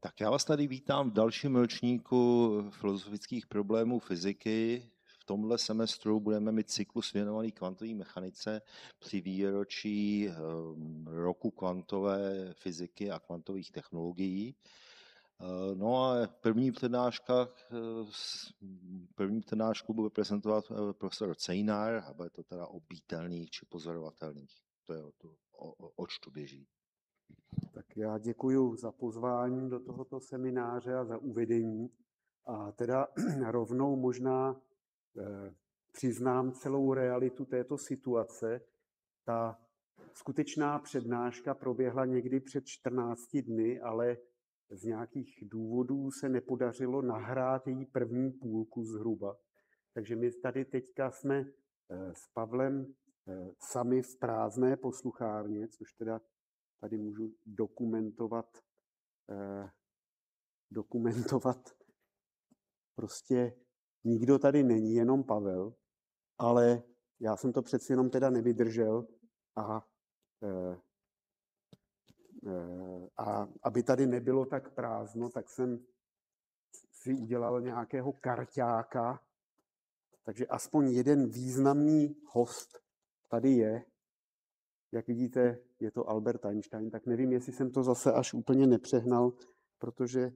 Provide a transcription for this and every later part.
Tak já vás tady vítám v dalším ročníku filozofických problémů fyziky. V tomhle semestru budeme mít cyklus věnovaný kvantové mechanice při výročí roku kvantové fyziky a kvantových technologií. No a první přednášku bude prezentovat profesor Cejnar a bude to teda o býtelných či pozorovatelných. To je oč tu běží. Tak já děkuji za pozvání do tohoto semináře a za uvedení. A teda rovnou možná přiznám celou realitu této situace. Ta skutečná přednáška proběhla někdy před 14 dny, ale z nějakých důvodů se nepodařilo nahrát její první půlku zhruba. Takže my tady teďka jsme s Pavlem sami v prázdné posluchárně, což teda tady můžu dokumentovat. Prostě nikdo tady není, jenom Pavel, ale já jsem to přeci jenom teda nevydržel a aby tady nebylo tak prázdno, tak jsem si udělal nějakého karťáka, takže aspoň jeden významný host tady je. Jak vidíte, je to Albert Einstein, tak nevím, jestli jsem to zase až úplně nepřehnal, protože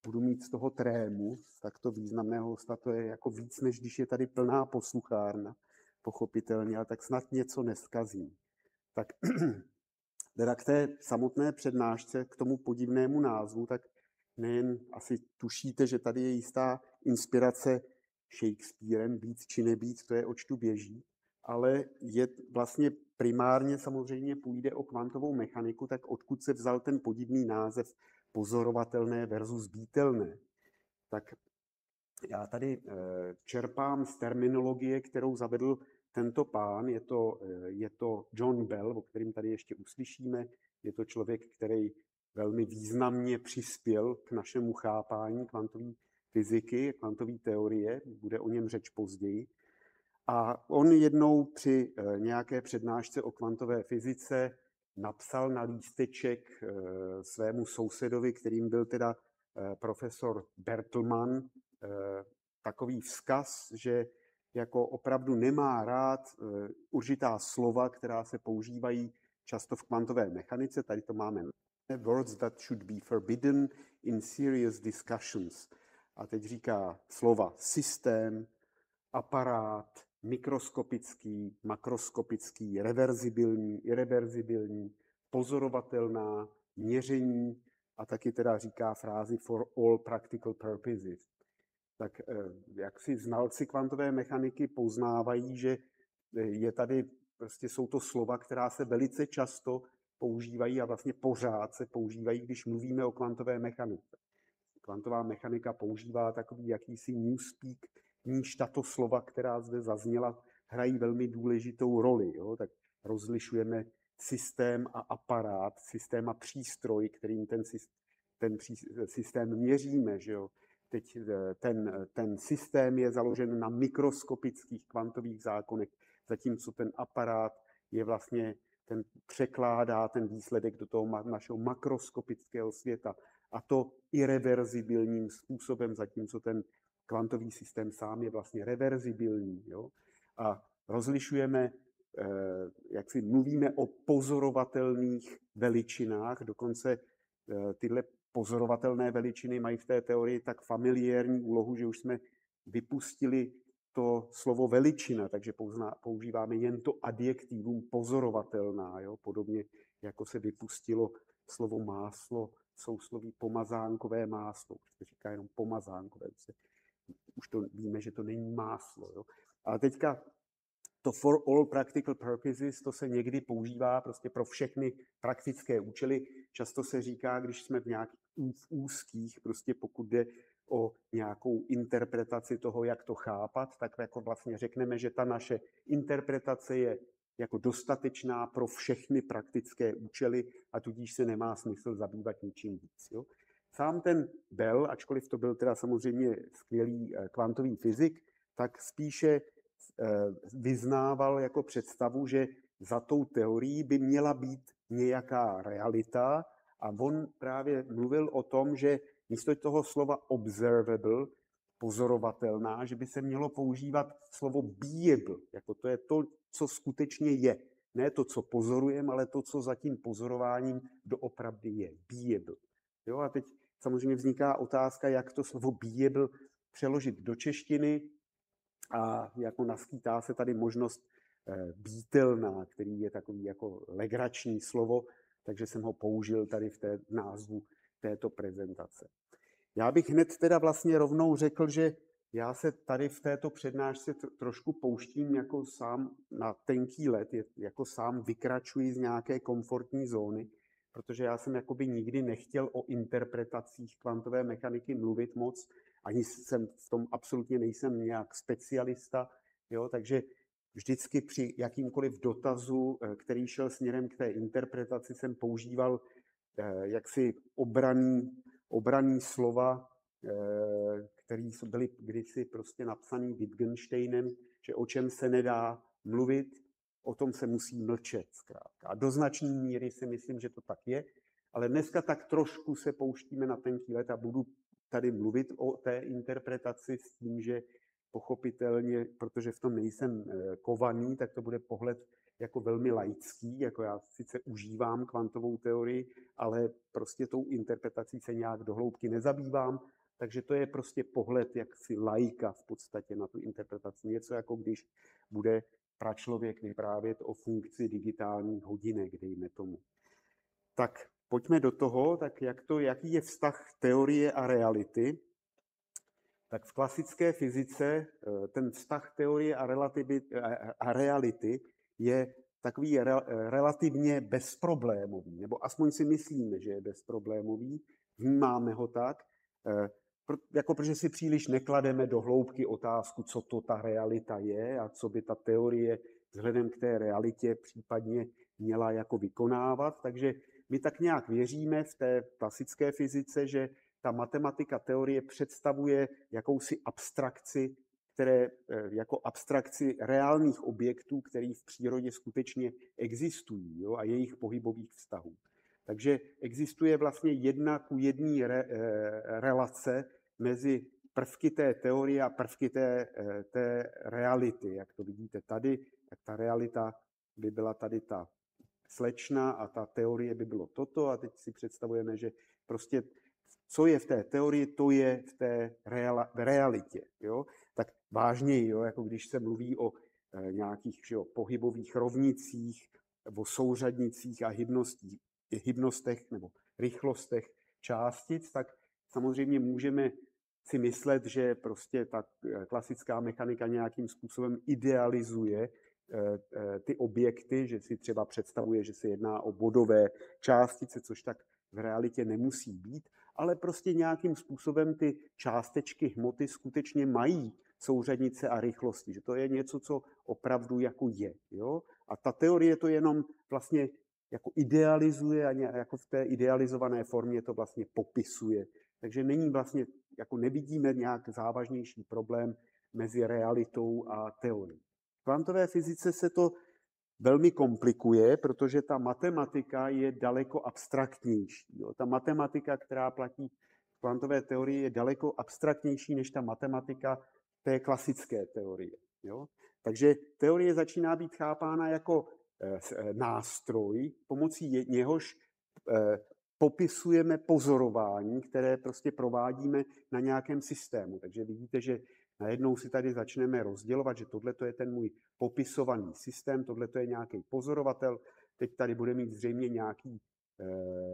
budu mít z toho trému, tak to významného hosta, to je jako víc, než když je tady plná posluchárna, pochopitelně, ale tak snad něco neskazím. Tak teda k té samotné přednášce, k tomu podivnému názvu, tak nejen asi tušíte, že tady je jistá inspirace Shakespearem, být či nebýt, to je oč tu běží, ale je vlastně primárně samozřejmě půjde o kvantovou mechaniku, tak odkud se vzal ten podivný název pozorovatelné versus býtelné. Tak já tady čerpám z terminologie, kterou zavedl tento pán, je to John Bell, o kterém tady ještě uslyšíme, je to člověk, který velmi významně přispěl k našemu chápání kvantové fyziky, kvantové teorie, bude o něm řeč později. A on jednou při nějaké přednášce o kvantové fyzice napsal na lísteček svému sousedovi, kterým byl teda profesor Bertelmann, takový vzkaz, že jako opravdu nemá rád určitá slova, která se používají často v kvantové mechanice. Tady to máme words that should be forbidden in serious discussions. A teď říká slova systém, aparát, mikroskopický, makroskopický, reverzibilní, irreverzibilní, pozorovatelná, měření a taky teda říká frázi for all practical purposes. Tak jak si znalci kvantové mechaniky poznávají, že je tady, prostě jsou to slova, která se velice často používají a vlastně pořád se používají, když mluvíme o kvantové mechanice. Kvantová mechanika používá takový jakýsi newspeak, níž tato slova, která zde zazněla, hrají velmi důležitou roli. Jo? Tak rozlišujeme systém a aparát, systém a přístroj, kterým ten systém měříme. Že jo? Teď ten systém je založen na mikroskopických kvantových zákonech, zatímco ten aparát je vlastně, ten překládá ten výsledek do toho našeho makroskopického světa. A to irreverzibilním způsobem, zatímco ten kvantový systém sám je vlastně reverzibilní. Jo? A rozlišujeme, jak si mluvíme o pozorovatelných veličinách, dokonce tyhle pozorovatelné veličiny mají v té teorii tak familiární úlohu, že už jsme vypustili to slovo veličina, takže používáme jen to adjektivum pozorovatelná, jo? Podobně jako se vypustilo slovo máslo, sousloví pomazánkové máslo, už se říká jenom pomazánkové, už to víme, že to není máslo. Jo? Ale teďka to for all practical purposes, to se někdy používá prostě pro všechny praktické účely. Často se říká, když jsme v nějakých úzkých, prostě pokud jde o nějakou interpretaci toho, jak to chápat, tak jako vlastně řekneme, že ta naše interpretace je jako dostatečná pro všechny praktické účely a tudíž se nemá smysl zabývat ničím víc. Jo? Sám ten Bell, ačkoliv to byl teda samozřejmě skvělý kvantový fyzik, tak spíše vyznával jako představu, že za tou teorií by měla být nějaká realita A on právě mluvil o tom, že místo toho slova observable, pozorovatelná, že by se mělo používat slovo beable, jako to je to, co skutečně je. Ne to, co pozorujeme, ale to, co za tím pozorováním doopravdy je. Beable. Jo, a teď samozřejmě vzniká otázka, jak to slovo beable přeložit do češtiny, a jako naskýtá se tady možnost bítelná, který je takový jako legrační slovo, takže jsem ho použil tady v té názvu této prezentace. Já bych hned teda vlastně rovnou řekl, že já se tady v této přednášce trošku pouštím jako sám na tenký led, jako sám vykračuji z nějaké komfortní zóny, protože já jsem jakoby nikdy nechtěl o interpretacích kvantové mechaniky mluvit moc, ani jsem v tom absolutně nejsem nějak specialista, jo, takže vždycky při jakýmkoliv dotazu, který šel směrem k té interpretaci, jsem používal jaksi obranný slova, které byly kdysi prostě napsané Wittgensteinem, že o čem se nedá mluvit, o tom se musí mlčet zkrátka. A do značné míry si myslím, že to tak je, ale dneska tak trošku se pouštíme na tenký led a budu tady mluvit o té interpretaci s tím, že pochopitelně, protože v tom nejsem kovaný, tak to bude pohled jako velmi laický, jako já sice užívám kvantovou teorii, ale prostě tou interpretací se nějak do hloubky nezabývám, takže to je prostě pohled jaksi laika v podstatě na tu interpretaci. Něco jako když bude pračlověk vyprávět o funkci digitálních hodinek, dejme tomu. Tak pojďme do toho, tak jaký je vztah teorie a reality. Tak v klasické fyzice ten vztah teorie a reality je takový relativně bezproblémový, nebo aspoň si myslíme, že je bezproblémový, vnímáme ho tak, protože si příliš neklademe do hloubky otázku, co to ta realita je a co by ta teorie vzhledem k té realitě případně měla jako vykonávat. Takže my tak nějak věříme v té klasické fyzice, že ta matematika teorie představuje jakousi abstrakci, jako abstrakci reálných objektů, které v přírodě skutečně existují, jo, a jejich pohybových vztahů. Takže existuje vlastně 1:1 relace mezi prvky té teorie a prvky té reality. Jak to vidíte tady, tak ta realita by byla tady ta slečna a ta teorie by bylo toto a teď si představujeme, že prostě co je v té teorii, to je v té realitě. Jo? Tak vážněji, jo? Jako když se mluví o nějakých pohybových rovnicích, o souřadnicích a hybnostech nebo rychlostech částic, tak samozřejmě můžeme si myslet, že prostě ta klasická mechanika nějakým způsobem idealizuje ty objekty, že si třeba představuje, že se jedná o bodové částice, což tak v realitě nemusí být, ale prostě nějakým způsobem ty částečky hmoty skutečně mají souřadnice a rychlosti, že to je něco, co opravdu jako je. Jo? A ta teorie to jenom vlastně jako idealizuje a jako v té idealizované formě to vlastně popisuje. Takže není vlastně, jako nevidíme nějak závažnější problém mezi realitou a teorií. V kvantové fyzice se to velmi komplikuje, protože ta matematika je daleko abstraktnější. Jo. Ta matematika, která platí v kvantové teorii, je daleko abstraktnější než ta matematika té klasické teorie. Jo. Takže teorie začíná být chápána jako nástroj, pomocí něhož popisujeme pozorování, které prostě provádíme na nějakém systému. Takže vidíte, že najednou si tady začneme rozdělovat, že tohle je ten můj popisovaný systém, tohle je nějaký pozorovatel, teď tady bude mít zřejmě nějaký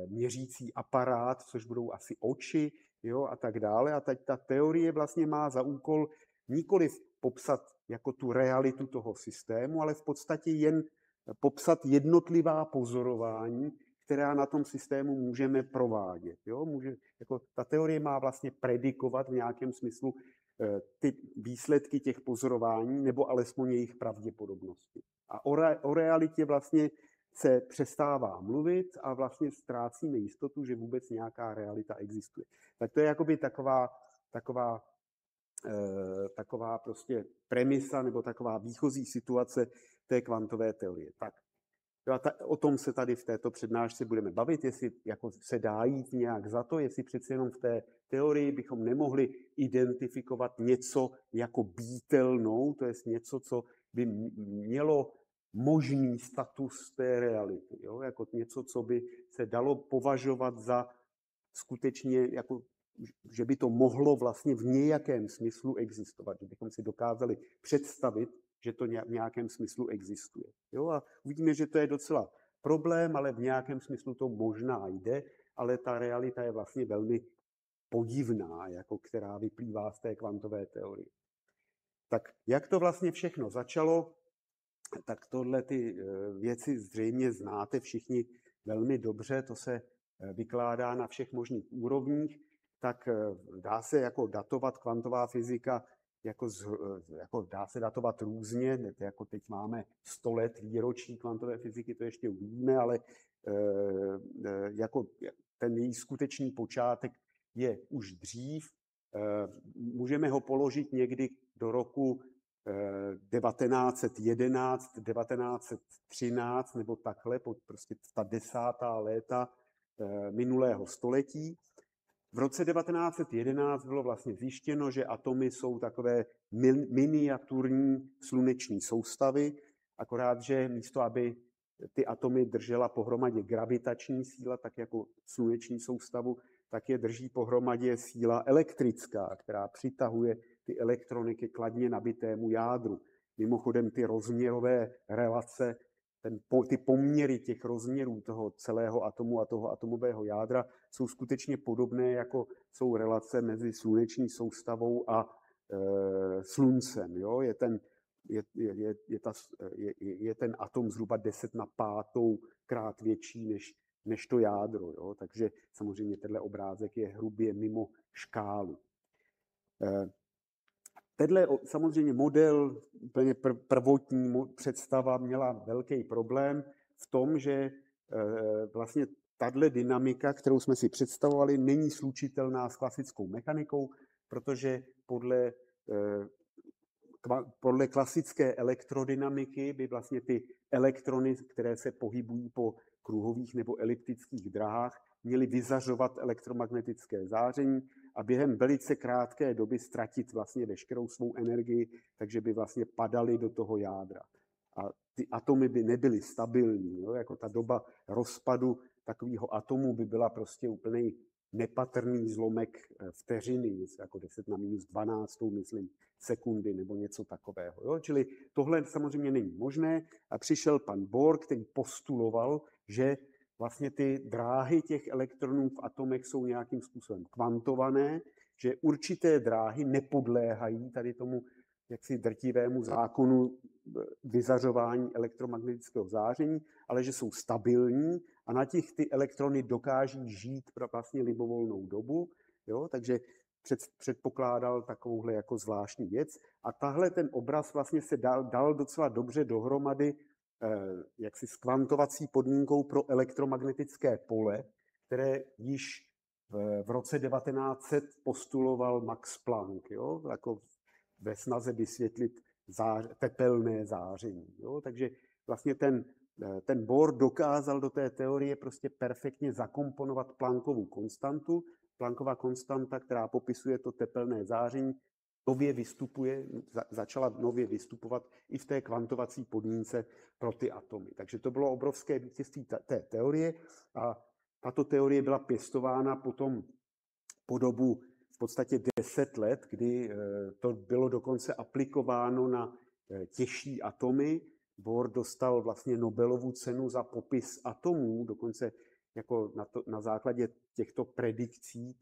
měřící aparát, což budou asi oči, jo, a tak dále. A teď ta teorie vlastně má za úkol nikoliv popsat jako tu realitu toho systému, ale v podstatě jen popsat jednotlivá pozorování, která na tom systému můžeme provádět. Jo? Jako ta teorie má vlastně predikovat v nějakém smyslu ty výsledky těch pozorování, nebo alespoň jejich pravděpodobnosti. A o realitě vlastně se přestává mluvit a vlastně ztrácíme jistotu, že vůbec nějaká realita existuje. Tak to je jakoby taková prostě premisa nebo taková výchozí situace té kvantové teorie. Tak Jo, o tom se tady v této přednášce budeme bavit, jestli jako se dá jít nějak za to, jestli přeci jenom v té teorii bychom nemohli identifikovat něco jako býtelnou, to je něco, co by mělo možný status té reality, jo? Jako něco, co by se dalo považovat za skutečně, jako, že by to mohlo vlastně v nějakém smyslu existovat, že bychom si dokázali představit, že to v nějakém smyslu existuje. Jo? A uvidíme, že to je docela problém, ale v nějakém smyslu to možná jde, ale ta realita je vlastně velmi podivná, jako která vyplývá z té kvantové teorie. Tak jak to vlastně všechno začalo, tak tohle ty věci zřejmě znáte všichni velmi dobře, to se vykládá na všech možných úrovních, tak dá se jako datovat kvantová fyzika, jako dá se datovat různě, jako teď máme 100 let výročí kvantové fyziky, to ještě uvidíme, ale jako ten její skutečný počátek je už dřív. Můžeme ho položit někdy do roku 1911, 1913 nebo takhle, prostě ta 10. léta minulého století. V roce 1911 bylo vlastně zjištěno, že atomy jsou takové miniaturní sluneční soustavy, akorát, že místo, aby ty atomy držela pohromadě gravitační síla, tak jako sluneční soustavu, tak je drží pohromadě síla elektrická, která přitahuje ty elektrony ke kladně nabitému jádru. Mimochodem ty rozměrové relace, ty poměry těch rozměrů toho celého atomu a toho atomového jádra jsou skutečně podobné, jako jsou relace mezi sluneční soustavou a sluncem. Jo? Je ten atom zhruba 10⁵ krát větší než to jádro. Jo? Takže samozřejmě tenhle obrázek je hrubě mimo škálu. Tenhle samozřejmě model, úplně prvotní představa měla velký problém v tom, že vlastně tahle dynamika, kterou jsme si představovali, není slučitelná s klasickou mechanikou, protože podle klasické elektrodynamiky by vlastně ty elektrony, které se pohybují po kruhových nebo eliptických dráhách, měly vyzařovat elektromagnetické záření a během velice krátké doby ztratit vlastně veškerou svou energii, takže by vlastně padaly do toho jádra. A ty atomy by nebyly stabilní. Jo? Jako ta doba rozpadu takového atomu by byla prostě úplný nepatrný zlomek vteřiny, jako 10⁻12, myslím, sekundy nebo něco takového. Jo? Čili tohle samozřejmě není možné a přišel pan Bohr, který postuloval, že vlastně ty dráhy těch elektronů v atomech jsou nějakým způsobem kvantované, že určité dráhy nepodléhají tady tomu jaksi drtivému zákonu vyzařování elektromagnetického záření, ale že jsou stabilní a na těch ty elektrony dokáží žít pro vlastně libovolnou dobu. Jo? Takže předpokládal takovouhle jako zvláštní věc. A tahle ten obraz vlastně se dal docela dobře dohromady jaksi s kvantovací podmínkou pro elektromagnetické pole, které již v roce 1900 postuloval Max Planck, jo? Jako ve snaze vysvětlit tepelné záření. Jo? Takže vlastně ten Bohr dokázal do té teorie prostě perfektně zakomponovat Planckovu konstantu. Planckova konstanta, která popisuje to tepelné záření, začala nově vystupovat i v té kvantovací podmínce pro ty atomy. Takže to bylo obrovské vítězství té teorie a tato teorie byla pěstována potom po dobu v podstatě 10 let, kdy to bylo dokonce aplikováno na těžší atomy. Bohr dostal vlastně Nobelovu cenu za popis atomů, dokonce jako na základě těchto predikcí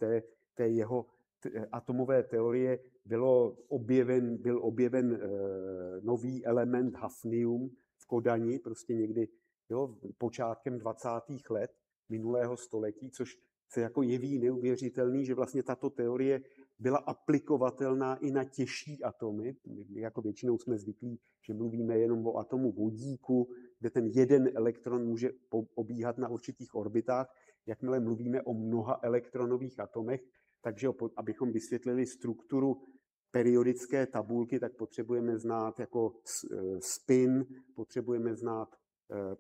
té jeho atomové teorie byl objeven nový element hafnium v Kodani, prostě někdy počátkem 20. let minulého století, což se jako jeví neuvěřitelný, že vlastně tato teorie byla aplikovatelná i na těžší atomy. Jako většinou jsme zvyklí, že mluvíme jenom o atomu vodíku, kde ten jeden elektron může obíhat na určitých orbitách. Jakmile mluvíme o mnoha elektronových atomech, takže abychom vysvětlili strukturu periodické tabulky, tak potřebujeme znát jako spin, potřebujeme znát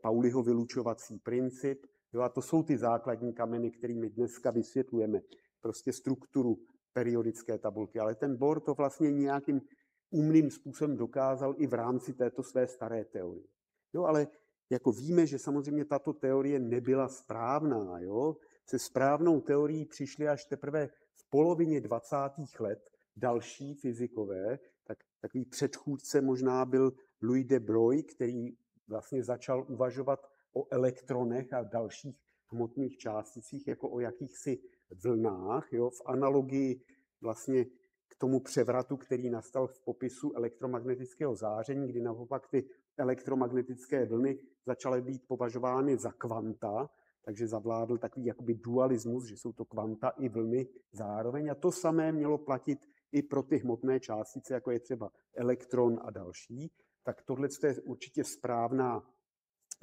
Pauliho vylučovací princip. Jo, a to jsou ty základní kameny, kterými dneska vysvětlujeme prostě strukturu periodické tabulky. Ale ten Bohr to vlastně nějakým umným způsobem dokázal i v rámci této své staré teorie. Jo, ale jako víme, že samozřejmě tato teorie nebyla správná. Jo? Se správnou teorií přišli až teprve v polovině 20. let další fyzikové, tak takový předchůdce možná byl Louis de Broglie, který vlastně začal uvažovat o elektronech a dalších hmotných částicích jako o jakýchsi vlnách, jo, v analogii vlastně k tomu převratu, který nastal v popisu elektromagnetického záření, kdy naopak ty elektromagnetické vlny začaly být považovány za kvanta, takže zavládl takový jakoby dualismus, že jsou to kvanta i vlny zároveň. A to samé mělo platit i pro ty hmotné částice, jako je třeba elektron a další. Tak tohle je určitě správná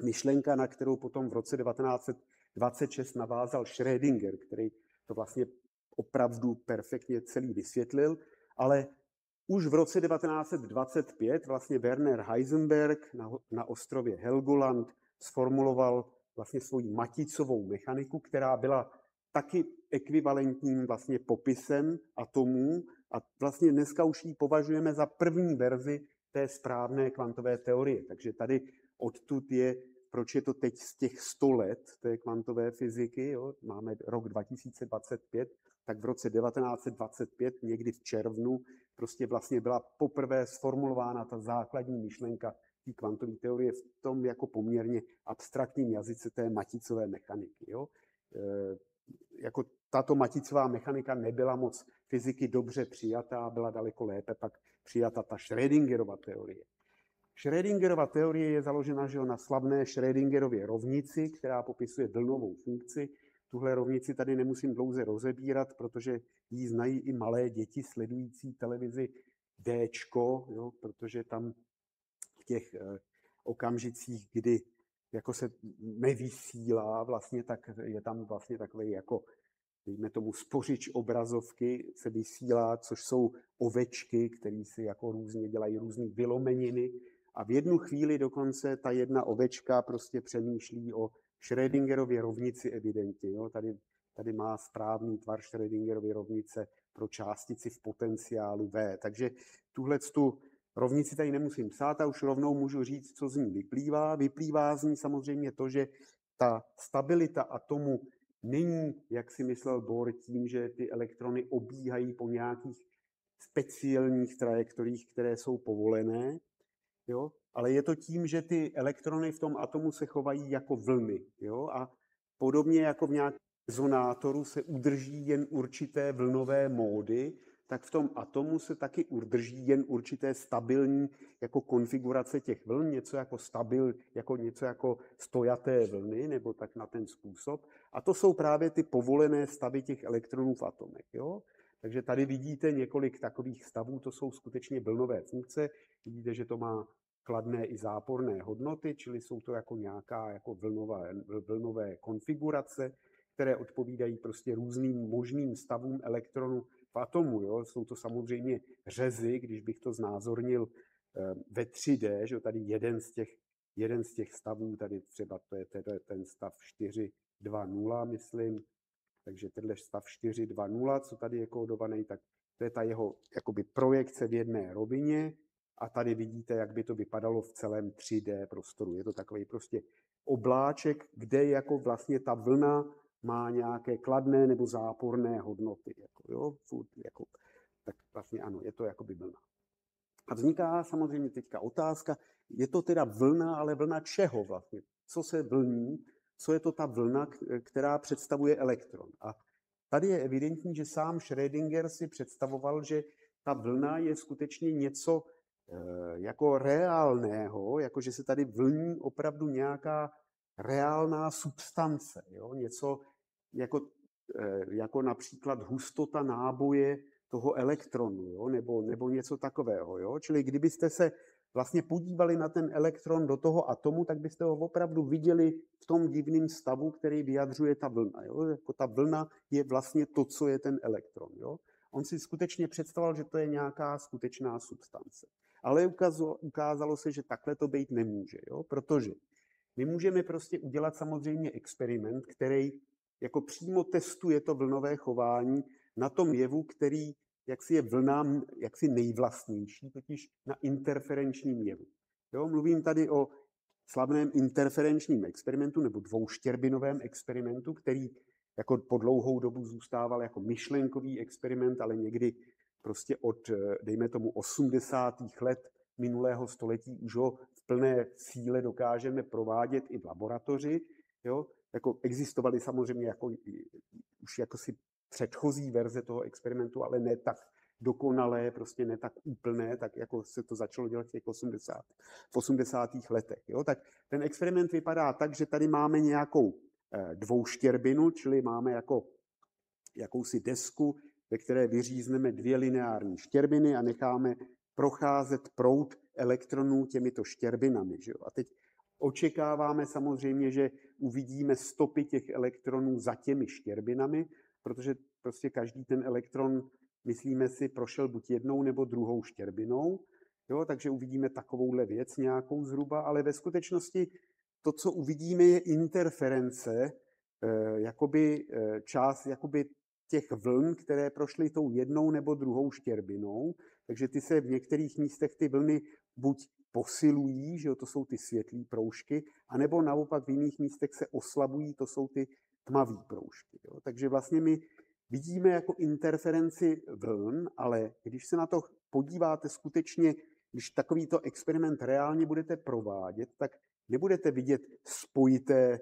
myšlenka, na kterou potom v roce 1926 navázal Schrödinger, který to vlastně opravdu perfektně celý vysvětlil, ale už v roce 1925 vlastně Werner Heisenberg na ostrově Helgoland sformuloval vlastně svoji maticovou mechaniku, která byla taky ekvivalentním vlastně popisem atomů a vlastně dneska už ji považujeme za první verzi té správné kvantové teorie. Takže tady odtud je, proč je to teď z těch 100 let té kvantové fyziky, jo? Máme rok 2025, tak v roce 1925, někdy v červnu, prostě vlastně byla poprvé sformulována ta základní myšlenka té kvantové teorie v tom jako poměrně abstraktním jazyce té maticové mechaniky. Jo? Jako tato maticová mechanika nebyla moc fyziky dobře přijatá, byla daleko lépe pak přijata ta Schrödingerova teorie. Schrödingerova teorie je založena na slavné Schrödingerově rovnici, která popisuje vlnovou funkci. Tuhle rovnici tady nemusím dlouze rozebírat, protože ji znají i malé děti sledující televizi Dčko, jo, protože tam v těch okamžicích, kdy jako se nevysílá, vlastně, tak je tam vlastně takový jako, dejme tomu, spořič obrazovky se vysílá, což jsou ovečky, které si jako různě dělají různé vylomeniny. A v jednu chvíli dokonce ta jedna ovečka prostě přemýšlí o Schrödingerově rovnici evidentně. Jo? Tady má správný tvar Schrödingerovy rovnice pro částici v potenciálu V. Takže tu rovnici tady nemusím psát a už rovnou můžu říct, co z ní vyplývá. Vyplývá z ní samozřejmě to, že ta stabilita atomu není, jak si myslel Bohr, tím, že ty elektrony obíhají po nějakých speciálních trajektoriích, které jsou povolené, jo? Ale je to tím, že ty elektrony v tom atomu se chovají jako vlny. Jo? A podobně jako v nějakém rezonátoru se udrží jen určité vlnové módy, tak v tom atomu se taky udrží jen určité stabilní jako konfigurace těch vln, něco jako stojaté vlny, nebo tak na ten způsob. A to jsou právě ty povolené stavy těch elektronů v atomech. Jo? Takže tady vidíte několik takových stavů, to jsou skutečně vlnové funkce. Vidíte, že to má kladné i záporné hodnoty, čili jsou to jako nějaká jako vlnové konfigurace, které odpovídají prostě různým možným stavům elektronů v atomu. Jo? Jsou to samozřejmě řezy, když bych to znázornil ve 3D, že tady jeden z těch stavů, tady třeba to je ten stav 4.2.0, myslím, takže tenhle stav 4.2.0, co tady je kódovaný, tak to je ta jeho jakoby projekce v jedné rovině a tady vidíte, jak by to vypadalo v celém 3D prostoru. Je to takový prostě obláček, kde jako vlastně ta vlna má nějaké kladné nebo záporné hodnoty. Tak vlastně ano, je to jakoby vlna. A vzniká samozřejmě teďka otázka, je to teda vlna, ale vlna čeho vlastně? Co se vlní? Co je to ta vlna, která představuje elektron? A tady je evidentní, že sám Schrödinger si představoval, že ta vlna je skutečně něco jako reálného, jako že se tady vlní opravdu nějaká reálná substance. Jo? Něco jako například hustota náboje toho elektronu, jo? Nebo něco takového. Jo? Čili kdybyste se vlastně podívali na ten elektron do toho atomu, tak byste ho opravdu viděli v tom divném stavu, který vyjadřuje ta vlna. Jo? Jako ta vlna je vlastně to, co je ten elektron. Jo? On si skutečně představoval, že to je nějaká skutečná substance. Ale ukázalo se, že takhle to být nemůže, jo? Protože My můžeme prostě udělat samozřejmě experiment, který jako přímo testuje to vlnové chování na tom jevu, který jaksi je vlnám jaksi nejvlastnější, totiž na interferenčním jevu. Jo, mluvím tady o slavném interferenčním experimentu nebo dvouštěrbinovém experimentu, který jako po dlouhou dobu zůstával jako myšlenkový experiment, ale někdy prostě od, dejme tomu, 80. let minulého století už ho v plné síle dokážeme provádět i v laboratoři. Jo? Jako existovaly samozřejmě jako, už jako si předchozí verze toho experimentu, ale ne tak dokonalé, prostě ne tak úplné, tak jako se to začalo dělat v těch 80. letech. Jo? Tak ten experiment vypadá tak, že tady máme nějakou dvouštěrbinu, čili máme jako jakousi desku, ve které vyřízneme dvě lineární štěrbiny a necháme procházet proud elektronů těmito štěrbinami. Že jo? A teď očekáváme samozřejmě, že uvidíme stopy těch elektronů za těmi štěrbinami, protože prostě každý ten elektron, myslíme si, prošel buď jednou nebo druhou štěrbinou. Jo? Takže uvidíme takovouhle věc nějakou zhruba, ale ve skutečnosti to, co uvidíme, je interference, část těch vln, které prošly tou jednou nebo druhou štěrbinou. Takže ty se v některých místech ty vlny buď posilují, že jo, to jsou ty světlé proužky, anebo naopak v jiných místech se oslabují, to jsou ty tmavé proužky. Jo. Takže vlastně my vidíme jako interferenci vln, ale když se na to podíváte skutečně, když takovýto experiment reálně budete provádět, tak nebudete vidět spojité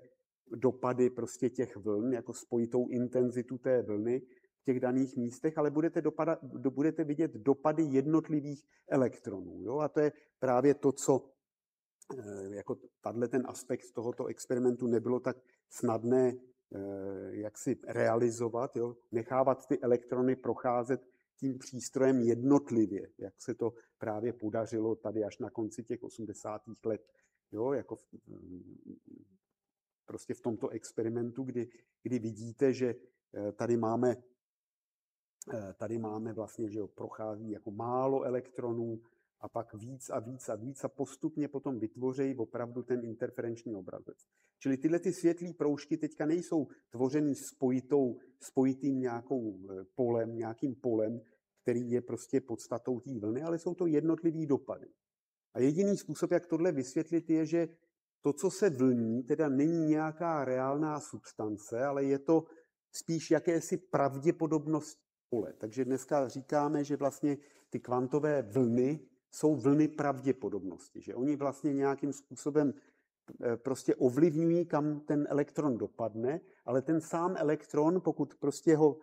dopady prostě těch vln, jako spojitou intenzitu té vlny v těch daných místech, ale budete vidět dopady jednotlivých elektronů. Jo? A to je právě to, co jako ten aspekt tohoto experimentu nebylo tak snadné jak si realizovat, jo? Nechávat ty elektrony procházet tím přístrojem jednotlivě, jak se to právě podařilo tady až na konci těch 80. let. Jo? Jako prostě v tomto experimentu, kdy vidíte, že tady máme vlastně, že prochází jako málo elektronů a pak víc a víc a víc a postupně potom vytvoří opravdu ten interferenční obrazec. Čili tyhle ty světlé proužky teďka nejsou tvořený spojitým nějakým polem, který je prostě podstatou té vlny, ale jsou to jednotlivý dopady. A jediný způsob, jak tohle vysvětlit, je, že to, co se vlní, teda není nějaká reálná substance, ale je to spíš jakési pravděpodobnost pole. Takže dneska říkáme, že vlastně ty kvantové vlny jsou vlny pravděpodobnosti, že oni vlastně nějakým způsobem prostě ovlivňují, kam ten elektron dopadne, ale ten sám elektron, pokud prostě ho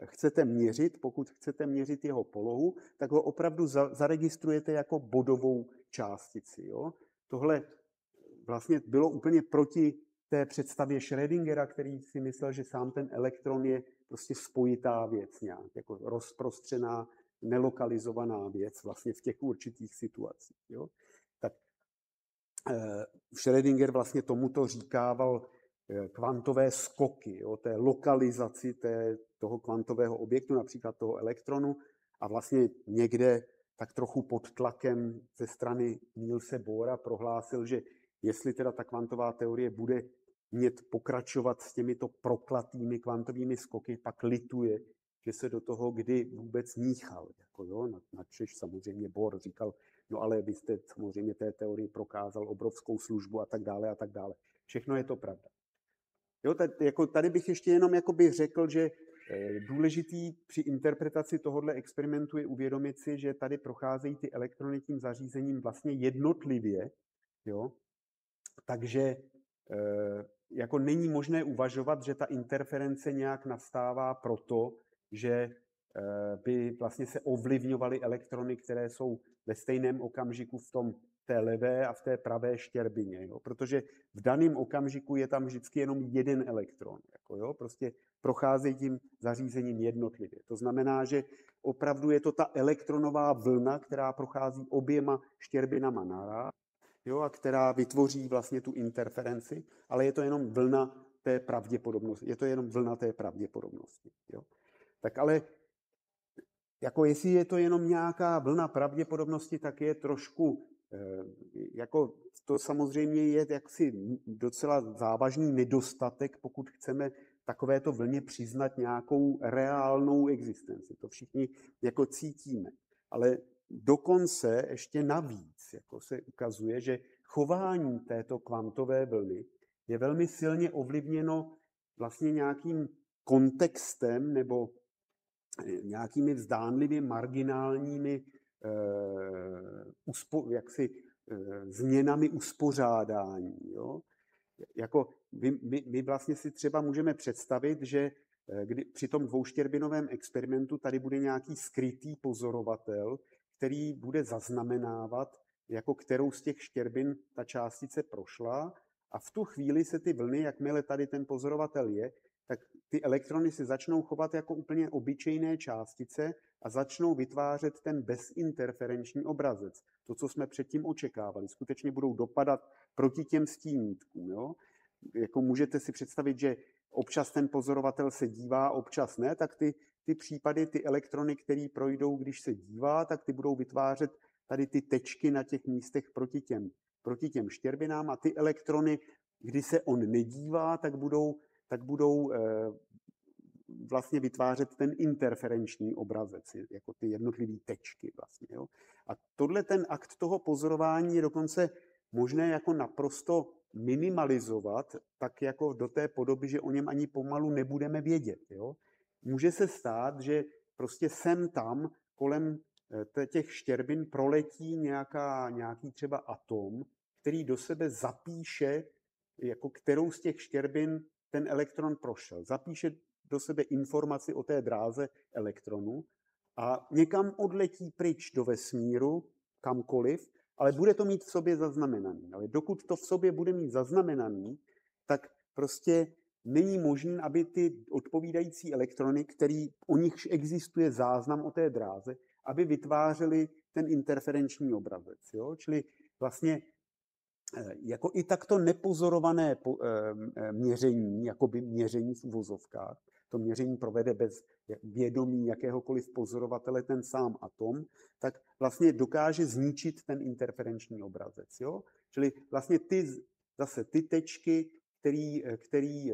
chcete měřit, pokud chcete měřit jeho polohu, tak ho opravdu zaregistrujete jako bodovou částici. Jo? Tohle vlastně bylo úplně proti té představě Schrödingera, který si myslel, že sám ten elektron je prostě spojitá věc nějak, jako rozprostřená, nelokalizovaná věc vlastně v těch určitých situacích. Jo? Tak Schrödinger vlastně tomuto říkával kvantové skoky, jo? Té lokalizaci toho kvantového objektu, například toho elektronu, a vlastně někde tak trochu pod tlakem ze strany Nielse Bohra prohlásil, že jestli teda ta kvantová teorie bude pokračovat s těmito proklatými kvantovými skoky, pak lituje, že se do toho kdy vůbec míchal. Jako jo, načež samozřejmě Bohr říkal, no ale vy jste samozřejmě té teorii prokázal obrovskou službu a tak dále a tak dále. Všechno je to pravda. Jo, tady bych ještě jenom řekl, že důležitý při interpretaci tohoto experimentu je uvědomit si, že tady procházejí ty elektrony tím zařízením vlastně jednotlivě, jo? Takže jako není možné uvažovat, že ta interference nějak nastává proto, že by vlastně se ovlivňovaly elektrony, které jsou ve stejném okamžiku v té levé a v té pravé štěrbině. Jo? Protože v daném okamžiku je tam vždycky jenom jeden elektron. Jako, jo? Prostě procházejí tím zařízením jednotlivě. To znamená, že opravdu je to ta elektronová vlna, která prochází oběma štěrbinama naraz, jo, a která vytvoří vlastně tu interferenci, ale je to jenom vlna té pravděpodobnosti. Je to jenom vlna té pravděpodobnosti. Jo. Tak ale jako jestli je to jenom nějaká vlna pravděpodobnosti, tak je trošku jako to samozřejmě je jaksi docela závažný nedostatek, pokud chceme takovéto vlně přiznat nějakou reálnou existenci. To všichni jako cítíme. Ale dokonce ještě navíc jako se ukazuje, že chování této kvantové vlny je velmi silně ovlivněno vlastně nějakým kontextem nebo nějakými zdánlivě marginálními změnami uspořádání. Jo? Jako my vlastně si třeba můžeme představit, že při tom dvouštěrbinovém experimentu tady bude nějaký skrytý pozorovatel, který bude zaznamenávat, jako kterou z těch štěrbin ta částice prošla, a v tu chvíli se ty vlny, jakmile tady ten pozorovatel je, tak ty elektrony se začnou chovat jako úplně obyčejné částice a začnou vytvářet ten bezinterferenční obrazec. To, co jsme předtím očekávali. Skutečně budou dopadat proti těm stínítkům. Jo? Jako můžete si představit, že občas ten pozorovatel se dívá, občas ne, tak ty případy, ty elektrony, které projdou, když se dívá, tak ty budou vytvářet tady ty tečky na těch místech proti těm štěrbinám, a ty elektrony, kdy se on nedívá, tak budou vlastně vytvářet ten interferenční obrazec, jako ty jednotlivé tečky vlastně. Jo. A tohle ten akt toho pozorování je dokonce možné jako naprosto minimalizovat, tak jako do té podoby, že o něm ani pomalu nebudeme vědět. Jo. Může se stát, že prostě sem tam kolem těch štěrbin proletí nějaký třeba atom, který do sebe zapíše, jako kterou z těch štěrbin ten elektron prošel. Zapíše do sebe informaci o té dráze elektronu a někam odletí pryč do vesmíru, kamkoliv, ale bude to mít v sobě zaznamenaný. Ale dokud to v sobě bude mít zaznamenaný, tak prostě není možné, aby ty odpovídající elektrony, o nichž existuje záznam o té dráze, aby vytvářely ten interferenční obrazec. Jo? Čili vlastně jako i takto nepozorované měření, jakoby měření v uvozovkách, to měření provede bez vědomí jakéhokoliv pozorovatele ten sám atom, tak vlastně dokáže zničit ten interferenční obrazec. Jo? Čili vlastně ty tečky, který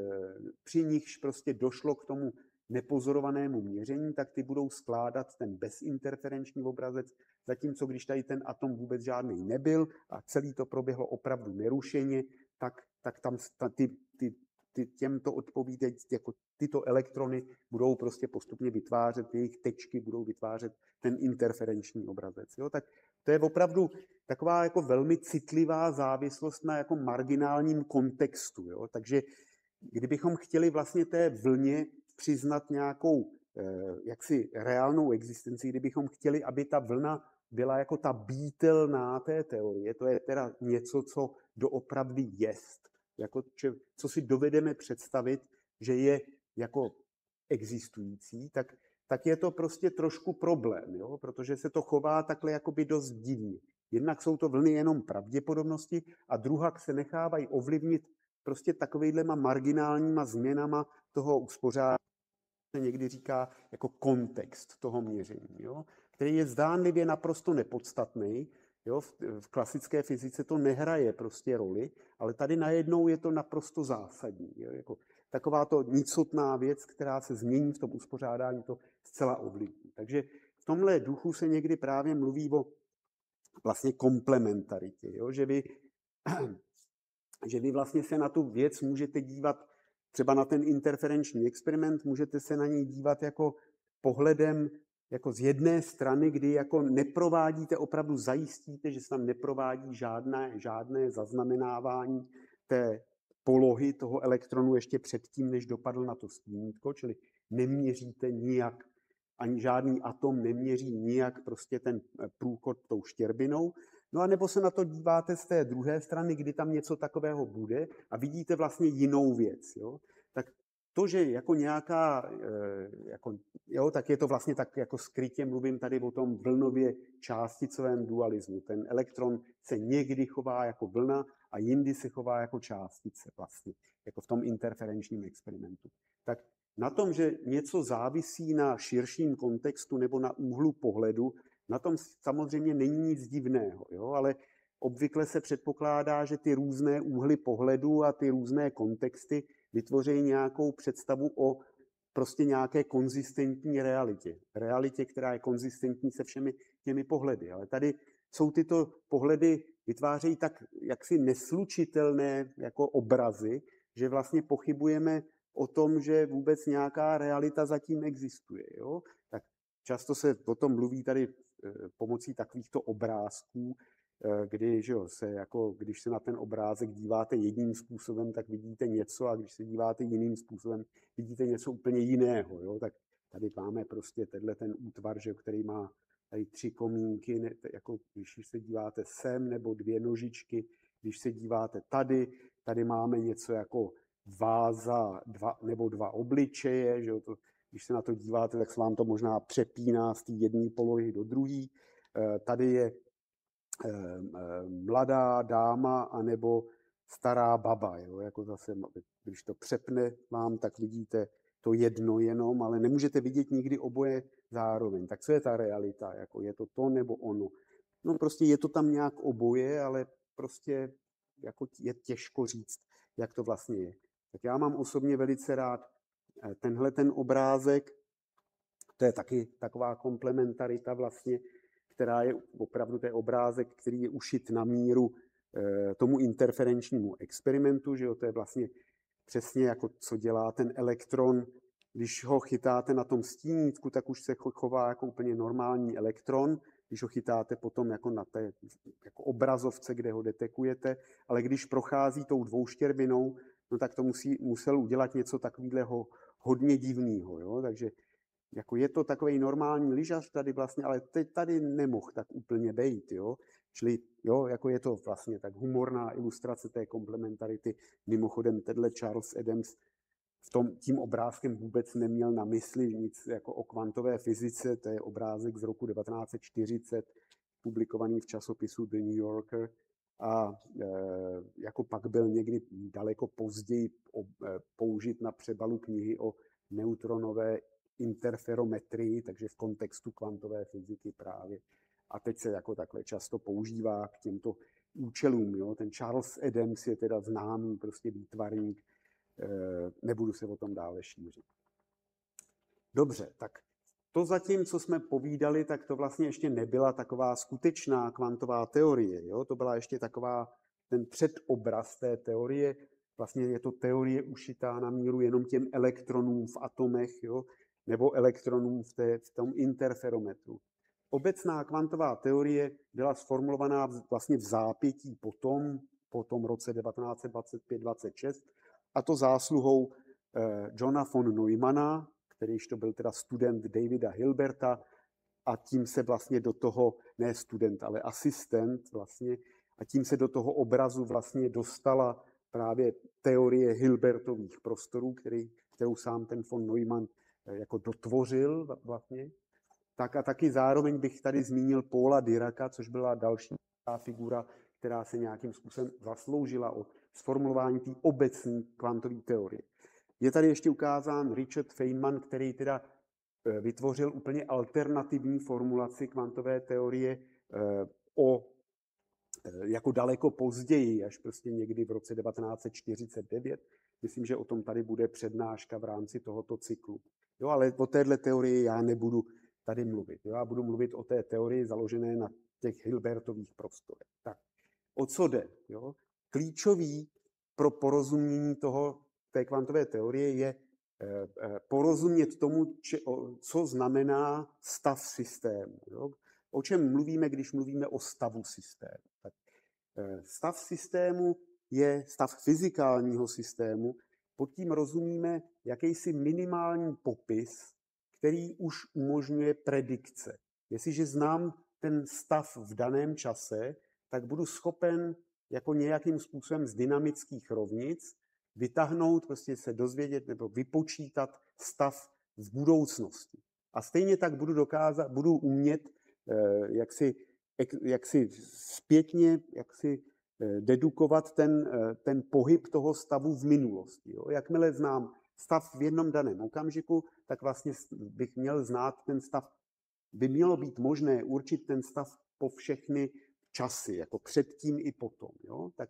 při nichž prostě došlo k tomu nepozorovanému měření, tak ty budou skládat ten bezinterferenční obrazec, zatímco když tady ten atom vůbec žádný nebyl a celý to proběhlo opravdu nerušeně, tak tam těmto odpovídající, jako tyto elektrony budou prostě postupně vytvářet, jejich tečky budou vytvářet ten interferenční obrazec. Jo? Tak to je opravdu taková jako velmi citlivá závislost na jako marginálním kontextu. Jo? Takže kdybychom chtěli vlastně té vlně přiznat nějakou jaksi reálnou existenci, kdybychom chtěli, aby ta vlna byla jako ta býtelná té teorie, to je teda něco, co doopravdy jest, jako co si dovedeme představit, že je jako existující, tak je to prostě trošku problém, jo? Protože se to chová takhle jakoby dost divně. Jednak jsou to vlny jenom pravděpodobnosti a druhak se nechávají ovlivnit prostě takovejhlema marginálníma změnama toho uspořádání, se někdy říká jako kontext toho měření, jo? Který je zdánlivě naprosto nepodstatný. Jo? V klasické fyzice to nehraje prostě roli, ale tady najednou je to naprosto zásadní. Jo? Jako taková to nicotná věc, která se změní v tom uspořádání, to zcela ovlivní. Takže v tomhle duchu se někdy právě mluví o vlastně komplementaritě, jo? Že vy vlastně se na tu věc můžete dívat, třeba na ten interferenční experiment, můžete se na něj dívat jako pohledem jako z jedné strany, kdy jako neprovádíte, opravdu zajistíte, že se tam neprovádí žádné zaznamenávání té polohy toho elektronu ještě předtím, než dopadl na to stínítko, čili neměříte nijak, ani žádný atom neměří nijak prostě ten průchod tou štěrbinou. No a nebo se na to díváte z té druhé strany, kdy tam něco takového bude a vidíte vlastně jinou věc. Jo? Tak to, že jako nějaká, tak je to vlastně tak jako skrytě, mluvím tady o tom vlnově částicovém dualismu. Ten elektron se někdy chová jako vlna a jindy se chová jako částice vlastně, jako v tom interferenčním experimentu. Tak na tom, že něco závisí na širším kontextu nebo na úhlu pohledu, na tom samozřejmě není nic divného, jo? Ale obvykle se předpokládá, že ty různé úhly pohledu a ty různé kontexty vytvoří nějakou představu o prostě nějaké konzistentní realitě. Realitě, která je konzistentní se všemi těmi pohledy. Ale tady jsou tyto pohledy, vytvářejí tak jaksi neslučitelné jako obrazy, že vlastně pochybujeme o tom, že vůbec nějaká realita zatím existuje. Jo? Tak často se o tom mluví tady pomocí takovýchto obrázků, kdy, že jo, když se na ten obrázek díváte jedním způsobem, tak vidíte něco, a když se díváte jiným způsobem, vidíte něco úplně jiného. Jo? Tak tady máme prostě ten útvar, že, který má tady 3 komínky, jako když se díváte sem, nebo 2 nožičky, když se díváte tady máme něco jako váza nebo 2 obličeje, že jo? Když se na to díváte, tak se vám to možná přepíná z té jedné polohy do druhé. Tady je mladá dáma anebo stará baba. Jo? Jako zase, když to přepne vám, tak vidíte to jedno jenom, ale nemůžete vidět nikdy oboje zároveň. Tak co je ta realita? Jako je to nebo ono? No prostě je to tam nějak oboje, ale prostě jako je těžko říct, jak to vlastně je. Tak já mám osobně velice rád tenhle ten obrázek. To je taky taková komplementarita vlastně, která je opravdu ten obrázek, který je ušit na míru tomu interferenčnímu experimentu, že jo, to je vlastně přesně jako co dělá ten elektron. Když ho chytáte na tom stínítku, tak už se chová jako úplně normální elektron, když ho chytáte potom jako na té jako obrazovce, kde ho detekujete, ale když prochází tou dvouštěrbinou, no tak to musel udělat něco takového hodně divného, jo, takže jako je to takový normální lyžař tady vlastně, ale teď tady nemohl tak úplně bejt, jo. Čili jo, jako je to vlastně tak humorná ilustrace té komplementarity. Mimochodem, tenhle Charles Adams tím obrázkem vůbec neměl na mysli nic jako o kvantové fyzice, to je obrázek z roku 1940, publikovaný v časopisu The New Yorker, a jako pak byl někdy daleko později použit na přebalu knihy o neutronové interferometrii, takže v kontextu kvantové fyziky právě. A teď se jako takhle často používá k těmto účelům. Jo? Ten Charles Adams je teda známý prostě výtvarník, nebudu se o tom dále šířit. Dobře, tak to zatím, co jsme povídali, tak to vlastně ještě nebyla taková skutečná kvantová teorie. Jo? To byla ještě taková ten předobraz té teorie. Vlastně je to teorie ušitá na míru jenom těm elektronům v atomech, jo? Nebo elektronům v tom interferometru. Obecná kvantová teorie byla sformulovaná vlastně v zápětí po tom roce 1925-26, a to zásluhou Johna von Neumanna, kterýž to byl teda student Davida Hilberta, a tím se vlastně do toho, ne student, ale asistent vlastně, a tím se do toho obrazu vlastně dostala právě teorie Hilbertových prostorů, kterou sám ten von Neumann jako dotvořil vlastně. Tak a taky zároveň bych tady zmínil Paula Diracka, což byla další figura, která se nějakým způsobem zasloužila o sformulování té obecné kvantové teorie. Je tady ještě ukázán Richard Feynman, který teda vytvořil úplně alternativní formulaci kvantové teorie jako daleko později, až prostě někdy v roce 1949. Myslím, že o tom tady bude přednáška v rámci tohoto cyklu. Jo, ale o téhle teorii já nebudu tady mluvit. Jo, já budu mluvit o té teorii založené na těch Hilbertových prostorech. Tak, o co jde? Jo? Klíčový pro porozumění té kvantové teorie je porozumět tomu, co znamená stav systému. Jo? O čem mluvíme, když mluvíme o stavu systému? Tak, stav systému je stav fyzikálního systému. Pod tím rozumíme jakýsi minimální popis, který už umožňuje predikce. Jestliže znám ten stav v daném čase, tak budu schopen jako nějakým způsobem z dynamických rovnic vytáhnout, prostě se dozvědět nebo vypočítat stav v budoucnosti. A stejně tak budu umět jaksi zpětně dedukovat ten pohyb toho stavu v minulosti. Jo. Jakmile znám stav v jednom daném okamžiku, tak vlastně bych měl znát ten stav, by mělo být možné určit ten stav po všechny časy, jako předtím i potom. Jo? Tak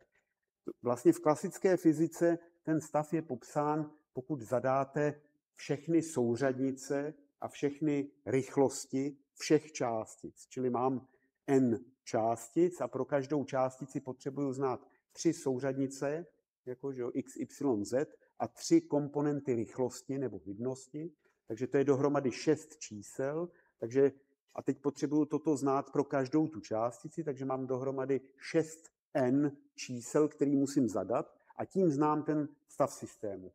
vlastně v klasické fyzice ten stav je popsán, pokud zadáte všechny souřadnice a všechny rychlosti všech částic. Čili mám n částic a pro každou částici potřebuju znát 3 souřadnice, jakože x, y, z, a 3 komponenty rychlosti nebo hybnosti. Takže to je dohromady 6 čísel. Takže, a teď potřebuju toto znát pro každou tu částici, takže mám dohromady 6n čísel, který musím zadat, a tím znám ten stav systému.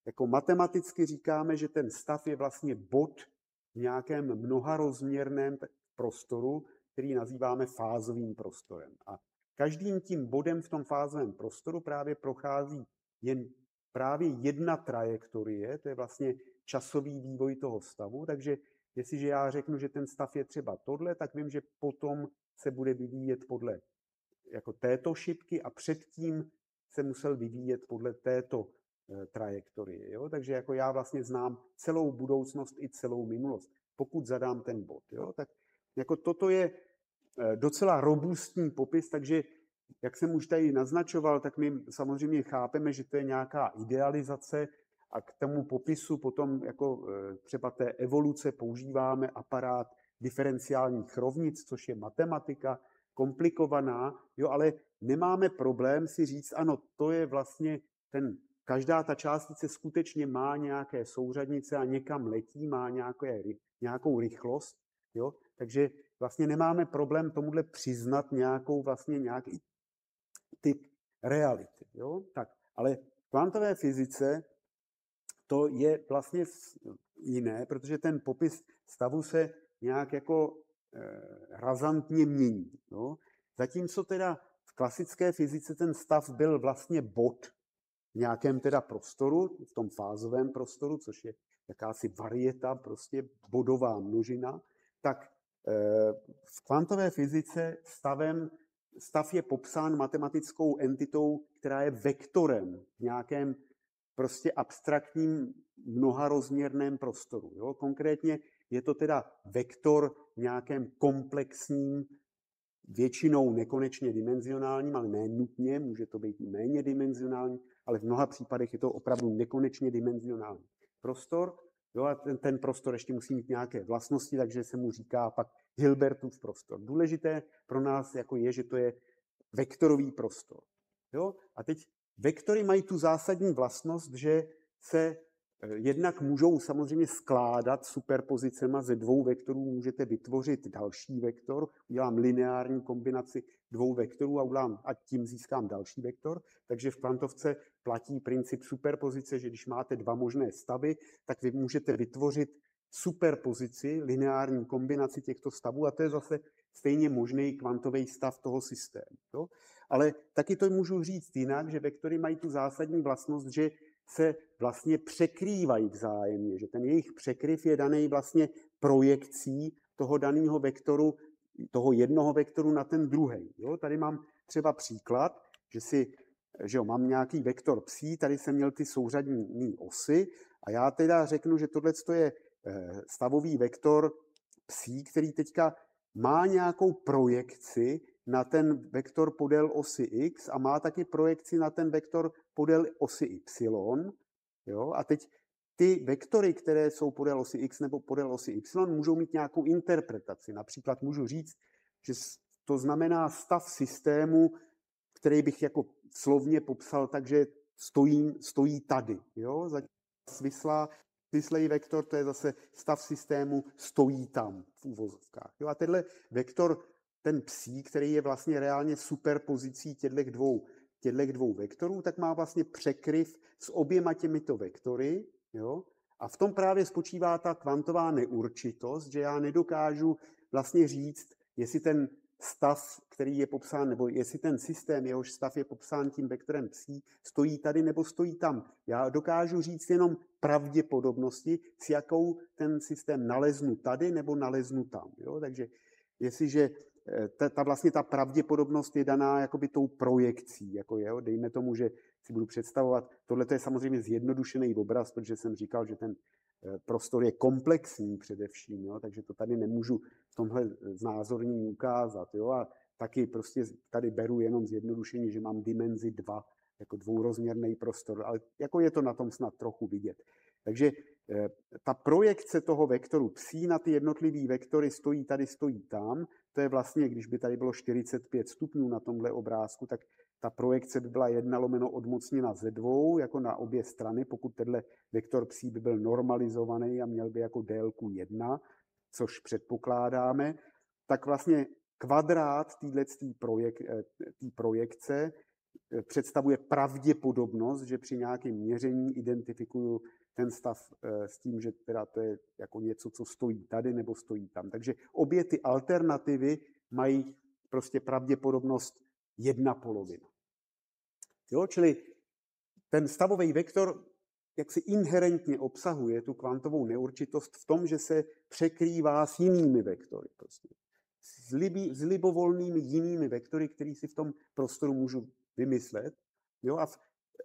Jako matematicky říkáme, že ten stav je vlastně bod v nějakém mnoharozměrném prostoru, který nazýváme fázovým prostorem. A každým tím bodem v tom fázovém prostoru právě prochází jen právě jedna trajektorie, to je vlastně časový vývoj toho stavu, takže jestliže já řeknu, že ten stav je třeba tohle, tak vím, že potom se bude vyvíjet podle jako této šipky a předtím se musel vyvíjet podle této trajektorie. Jo? Takže jako já vlastně znám celou budoucnost i celou minulost, pokud zadám ten bod. Jo? Tak jako toto je docela robustní popis, takže jak jsem už tady naznačoval, tak my samozřejmě chápeme, že to je nějaká idealizace a k tomu popisu potom jako třeba té evoluce používáme aparát diferenciálních rovnic, což je matematika, komplikovaná, jo, ale nemáme problém si říct, ano, to je vlastně každá ta částice skutečně má nějaké souřadnice a někam letí, má nějakou rychlost, jo, takže vlastně nemáme problém tomuhle přiznat nějaký typ reality, jo, tak, ale v kvantové fyzice to je vlastně jiné, protože ten popis stavu se nějak jako razantně mění. Jo? Zatímco teda v klasické fyzice ten stav byl vlastně bod v nějakém teda prostoru, v tom fázovém prostoru, což je jakási varieta, prostě bodová množina, tak v kvantové fyzice stav je popsán matematickou entitou, která je vektorem v nějakém prostě abstraktním mnoharozměrném prostoru. Jo? Konkrétně je to teda vektor v nějakém komplexním, většinou nekonečně dimenzionálním, ale ne nutně, může to být méně dimenzionální, ale v mnoha případech je to opravdu nekonečně dimenzionální prostor. Jo? A ten prostor ještě musí mít nějaké vlastnosti, takže se mu říká pak Hilbertův prostor. Důležité pro nás jako je, že to je vektorový prostor. Jo? A teď vektory mají tu zásadní vlastnost, že se jednak můžou samozřejmě skládat superpozicema, ze 2 vektorů můžete vytvořit další vektor, udělám lineární kombinaci 2 vektorů a tím získám další vektor, takže v kvantovce platí princip superpozice, že když máte 2 možné stavy, tak vy můžete vytvořit superpozici, lineární kombinaci těchto stavů a to je zase stejně možný kvantový stav toho systému. Jo? Ale taky to můžu říct jinak, že vektory mají tu zásadní vlastnost, že se vlastně překrývají vzájemně, že ten jejich překryv je daný vlastně projekcí toho daného vektoru, toho jednoho vektoru na ten druhý. Jo? Tady mám třeba příklad, že mám nějaký vektor psí, tady jsem měl ty souřadní osy a já teda řeknu, že tohle je stavový vektor psí, který teďka má nějakou projekci na ten vektor podél osy x a má taky projekci na ten vektor podél osy y. Jo? A teď ty vektory, které jsou podél osy x nebo podél osy y, můžou mít nějakou interpretaci. Například můžu říct, že to znamená stav systému, který bych jako slovně popsal, takže stojí tady. Jo? Svislý vektor, to je zase stav systému, stojí tam v úvozovkách. Jo? A tenhle vektor, ten psí, který je vlastně reálně superpozicí těchto dvou vektorů, tak má vlastně překryv s oběma těmito vektory. Jo? A v tom právě spočívá ta kvantová neurčitost, že já nedokážu vlastně říct, jestli ten stav, který je popsán, nebo jestli ten systém, jehož stav je popsán tím vektorem psí, stojí tady nebo stojí tam. Já dokážu říct jenom pravděpodobnosti, s jakou ten systém naleznu tady nebo naleznu tam. Jo? Takže jestliže vlastně ta pravděpodobnost je daná jakoby tou projekcí, jako jo, dejme tomu, že si budu představovat, tohle je samozřejmě zjednodušený obraz, protože jsem říkal, že ten prostor je komplexní především, jo, takže to tady nemůžu v tomhle znázornění ukázat. Jo, a taky prostě tady beru jenom zjednodušení, že mám dimenzi 2, jako dvourozměrný prostor, ale jako je to na tom snad trochu vidět. Takže ta projekce toho vektoru psi na ty jednotlivý vektory stojí tady, stojí tam, to je vlastně, když by tady bylo 45 stupňů na tomhle obrázku, tak ta projekce by byla 1 / odmocněna ze 2, jako na obě strany, pokud tenhle vektor psi by byl normalizovaný a měl by jako délku 1, což předpokládáme, tak vlastně kvadrát této projekce představuje pravděpodobnost, že při nějakém měření identifikuju ten stav s tím, že teda to je jako něco, co stojí tady nebo stojí tam. Takže obě ty alternativy mají prostě pravděpodobnost 1/2. Jo, čili ten stavový vektor jak si inherentně obsahuje tu kvantovou neurčitost v tom, že se překrývá s jinými vektory. Prostě. S libovolnými jinými vektory, který si v tom prostoru můžu vymyslet. Jo,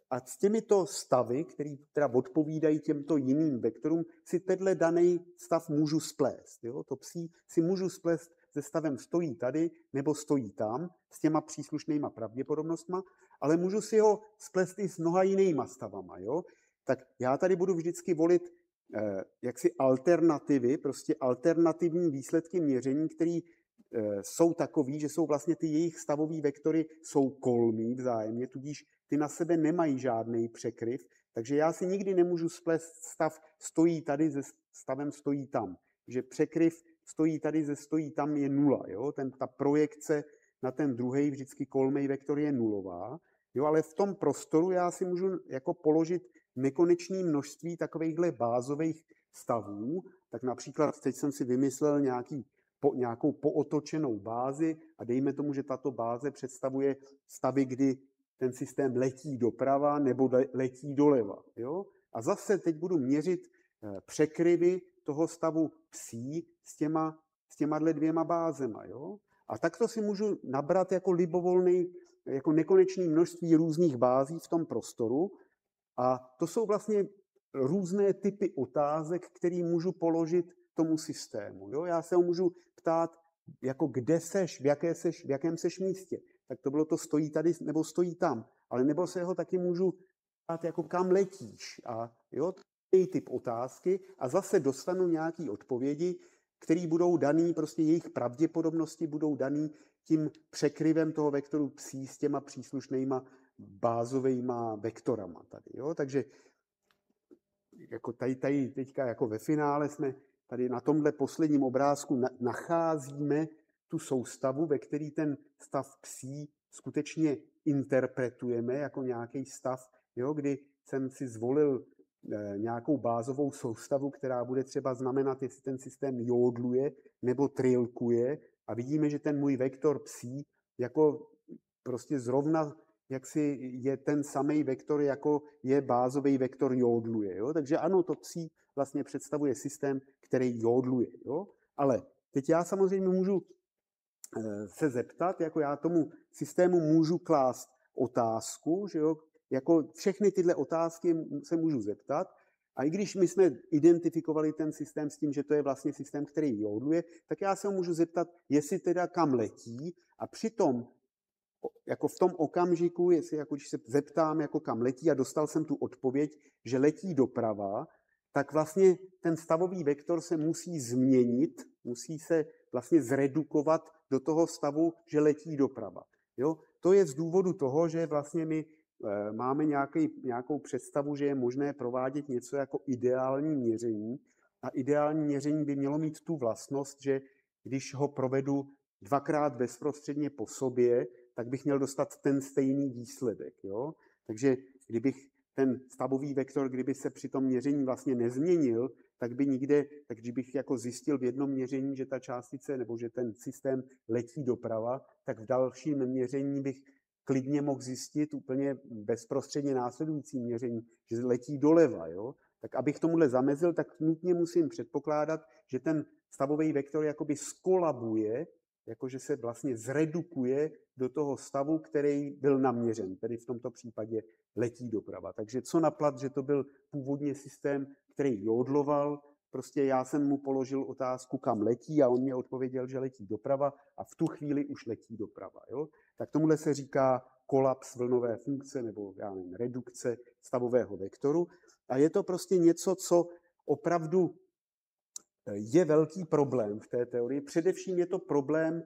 a s těmito stavy, které teda odpovídají těmto jiným vektorům, si tenhle daný stav můžu splést. Jo? To psí si můžu splést se stavem stojí tady nebo stojí tam s těma příslušnýma pravděpodobnostma, ale můžu si ho splést i s mnoha jinýma stavama. Jo? Tak já tady budu vždycky volit jaksi alternativy, prostě alternativní výsledky měření, které jsou takový, že jsou vlastně ty jejich stavové vektory jsou kolmý vzájemně, tudíž ty na sebe nemají žádný překryv, takže já si nikdy nemůžu splést stav stojí tady se stavem stojí tam. Že překryv stojí tady ze stojí tam je 0. Jo? Ta projekce na ten druhý vždycky kolmý vektor je nulová. Jo? Ale v tom prostoru já si můžu jako položit nekonečné množství takovýchhle bázových stavů. Tak například teď jsem si vymyslel nějakou pootočenou bázi a dejme tomu, že tato báze představuje stavy, kdy ten systém letí doprava nebo letí doleva. Jo? A zase teď budu měřit překryvy toho stavu psí s těma dvěma bázema. Jo? A takto si můžu nabrat jako libovolný, jako nekonečné množství různých bází v tom prostoru. A to jsou vlastně různé typy otázek, které můžu položit tomu systému. Jo? Já se ho můžu ptát, jako kde seš, v jakém seš místě. Tak to bylo to stojí tady nebo stojí tam. Ale nebo se ho taky můžu ptát, jako kam letíš. A jo, to je typ otázky a zase dostanu nějaké odpovědi, které budou daný, prostě jejich pravděpodobnosti budou daný tím překryvem toho vektoru psí s těma příslušnýma bázovejma vektorama tady. Jo? Takže jako tady teďka jako ve finále jsme tady na tomhle posledním obrázku nacházíme tu soustavu, ve který ten stav psí skutečně interpretujeme jako nějaký stav, jo, kdy jsem si zvolil nějakou bázovou soustavu, která bude třeba znamenat, jestli ten systém jódluje nebo trilkuje a vidíme, že ten můj vektor psí jako prostě zrovna jaksi je ten samý vektor, jako je bázový vektor jódluje. Jo? Takže ano, to psí vlastně představuje systém, který jódluje. Jo? Ale teď já samozřejmě můžu se zeptat, jako já tomu systému můžu klást otázku, že jo? Jako všechny tyhle otázky se můžu zeptat, a i když my jsme identifikovali ten systém s tím, že to je vlastně systém, který jódluje, tak já se ho můžu zeptat, jestli teda kam letí, a přitom jako v tom okamžiku, jestli jako když se zeptám, jako kam letí a dostal jsem tu odpověď, že letí doprava, tak vlastně ten stavový vektor se musí změnit, musí se vlastně zredukovat do toho stavu, že letí doprava. Jo? To je z důvodu toho, že vlastně my máme nějakou představu, že je možné provádět něco jako ideální měření a ideální měření by mělo mít tu vlastnost, že když ho provedu dvakrát bezprostředně po sobě, tak bych měl dostat ten stejný výsledek. Jo? Takže kdybych ten stavový vektor, kdyby se při tom měření vlastně nezměnil, tak když bych jako zjistil v jednom měření, že ta částice nebo že ten systém letí doprava, tak v dalším měření bych klidně mohl zjistit úplně bezprostředně následující měření, že letí doleva. Jo? Tak abych tomuhle zamezil, tak nutně musím předpokládat, že ten stavový vektor jakoby skolabuje, jakože se vlastně zredukuje do toho stavu, který byl naměřen, tedy v tomto případě letí doprava. Takže co naplat, že to byl původně systém, který jódloval, prostě já jsem mu položil otázku, kam letí, a on mě odpověděl, že letí doprava, a v tu chvíli už letí doprava. Jo? Tak tomuhle se říká kolaps vlnové funkce, nebo já nevím, redukce stavového vektoru. A je to prostě něco, co opravdu je velký problém v té teorii. Především je to problém,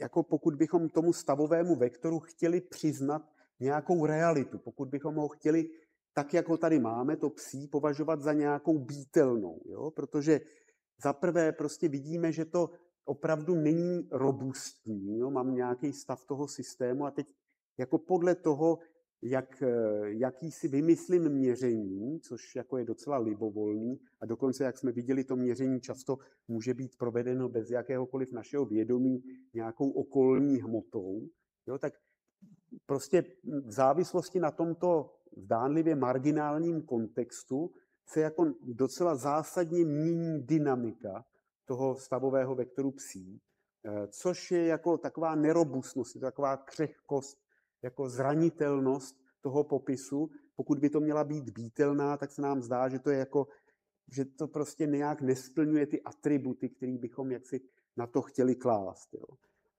jako pokud bychom tomu stavovému vektoru chtěli přiznat nějakou realitu, pokud bychom ho chtěli, tak jak ho tady máme, to psí, považovat za nějakou býtelnou. Jo? Protože za prvé prostě vidíme, že to opravdu není robustní. Jo? Mám nějaký stav toho systému a teď jako podle toho, jaký si vymyslím měření, což jako je docela libovolný, a dokonce, jak jsme viděli, to měření často může být provedeno bez jakéhokoliv našeho vědomí nějakou okolní hmotou, jo, tak prostě v závislosti na tomto zdánlivě marginálním kontextu se jako docela zásadně mění dynamika toho stavového vektoru psí, což je jako taková nerobustnost, taková křehkost, jako zranitelnost toho popisu. Pokud by to měla být býtelná, tak se nám zdá, že to je jako, že to prostě nějak nesplňuje ty atributy, které bychom jaksi na to chtěli klást. Jo.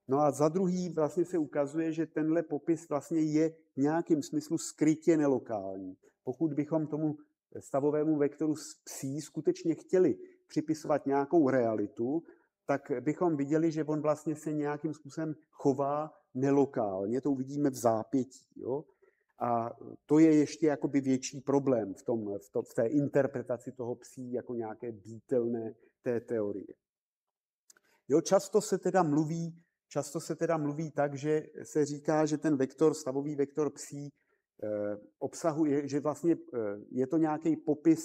No a za druhý vlastně se ukazuje, že tenhle popis vlastně je v nějakém smyslu skrytě nelokální. Pokud bychom tomu stavovému vektoru psí skutečně chtěli připisovat nějakou realitu, tak bychom viděli, že on vlastně se nějakým způsobem chová nelokálně, to uvidíme v zápětí. Jo? A to je ještě jakoby větší problém v té interpretaci toho psí jako nějaké býtelné té teorie. Jo, často se teda mluví tak, že se říká, že ten vektor, stavový vektor psí obsahuje, že vlastně je to nějaký popis,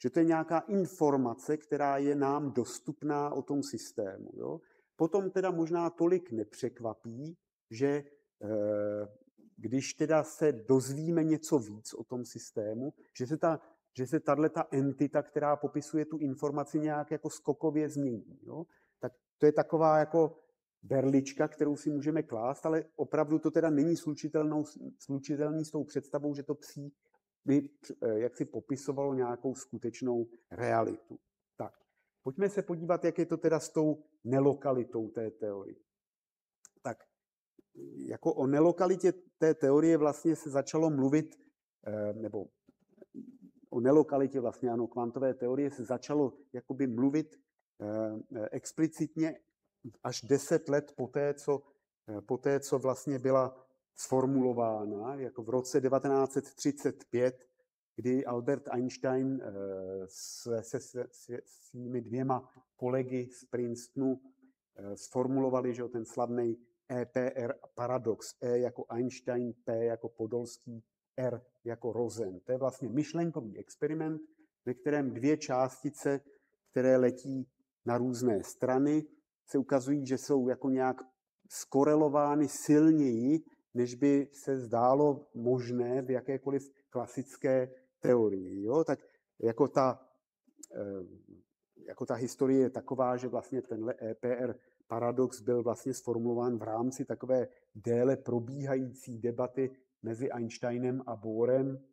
že to je nějaká informace, která je nám dostupná o tom systému. Jo? Potom teda možná tolik nepřekvapí, že když teda se dozvíme něco víc o tom systému, že se tato entita, která popisuje tu informaci, nějak jako skokově změní. Jo? Tak to je taková jako berlička, kterou si můžeme klást, ale opravdu to teda není slučitelný s tou představou, že to psí by jaksi popisovalo nějakou skutečnou realitu. Tak, pojďme se podívat, jak je to teda s tou nelokalitou té teorie. Tak, jako o nelokalitě té teorie vlastně se začalo mluvit, nebo o nelokalitě vlastně, ano, kvantové teorie se začalo jakoby mluvit explicitně až 10 let poté, co vlastně byla sformulována, jako v roce 1935, kdy Albert Einstein se svými dvěma kolegy z Princetonu sformulovali, že ten slavný EPR paradox, E jako Einstein, P jako Podolský, R jako Rosen. To je vlastně myšlenkový experiment, ve kterém dvě částice, které letí na různé strany, se ukazují, že jsou jako nějak skorelovány silněji, než by se zdálo možné v jakékoliv klasické teorii. Jo? Tak jako ta historie je taková, že vlastně tenhle EPR paradox byl vlastně sformulován v rámci takové déle probíhající debaty mezi Einsteinem a Bohrem,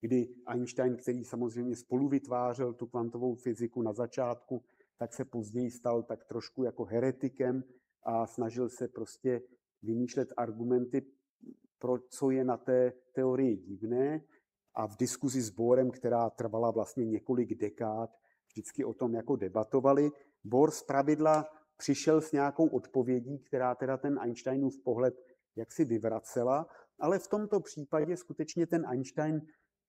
kdy Einstein, který samozřejmě spolu vytvářel tu kvantovou fyziku na začátku, tak se později stal tak trošku jako heretikem a snažil se prostě vymýšlet argumenty, pro co je na té teorii divné. A v diskuzi s Bohrem, která trvala vlastně několik dekád, vždycky o tom jako debatovali. Bohr zpravidla přišel s nějakou odpovědí, která teda ten Einsteinův pohled jaksi vyvracela, ale v tomto případě skutečně ten Einstein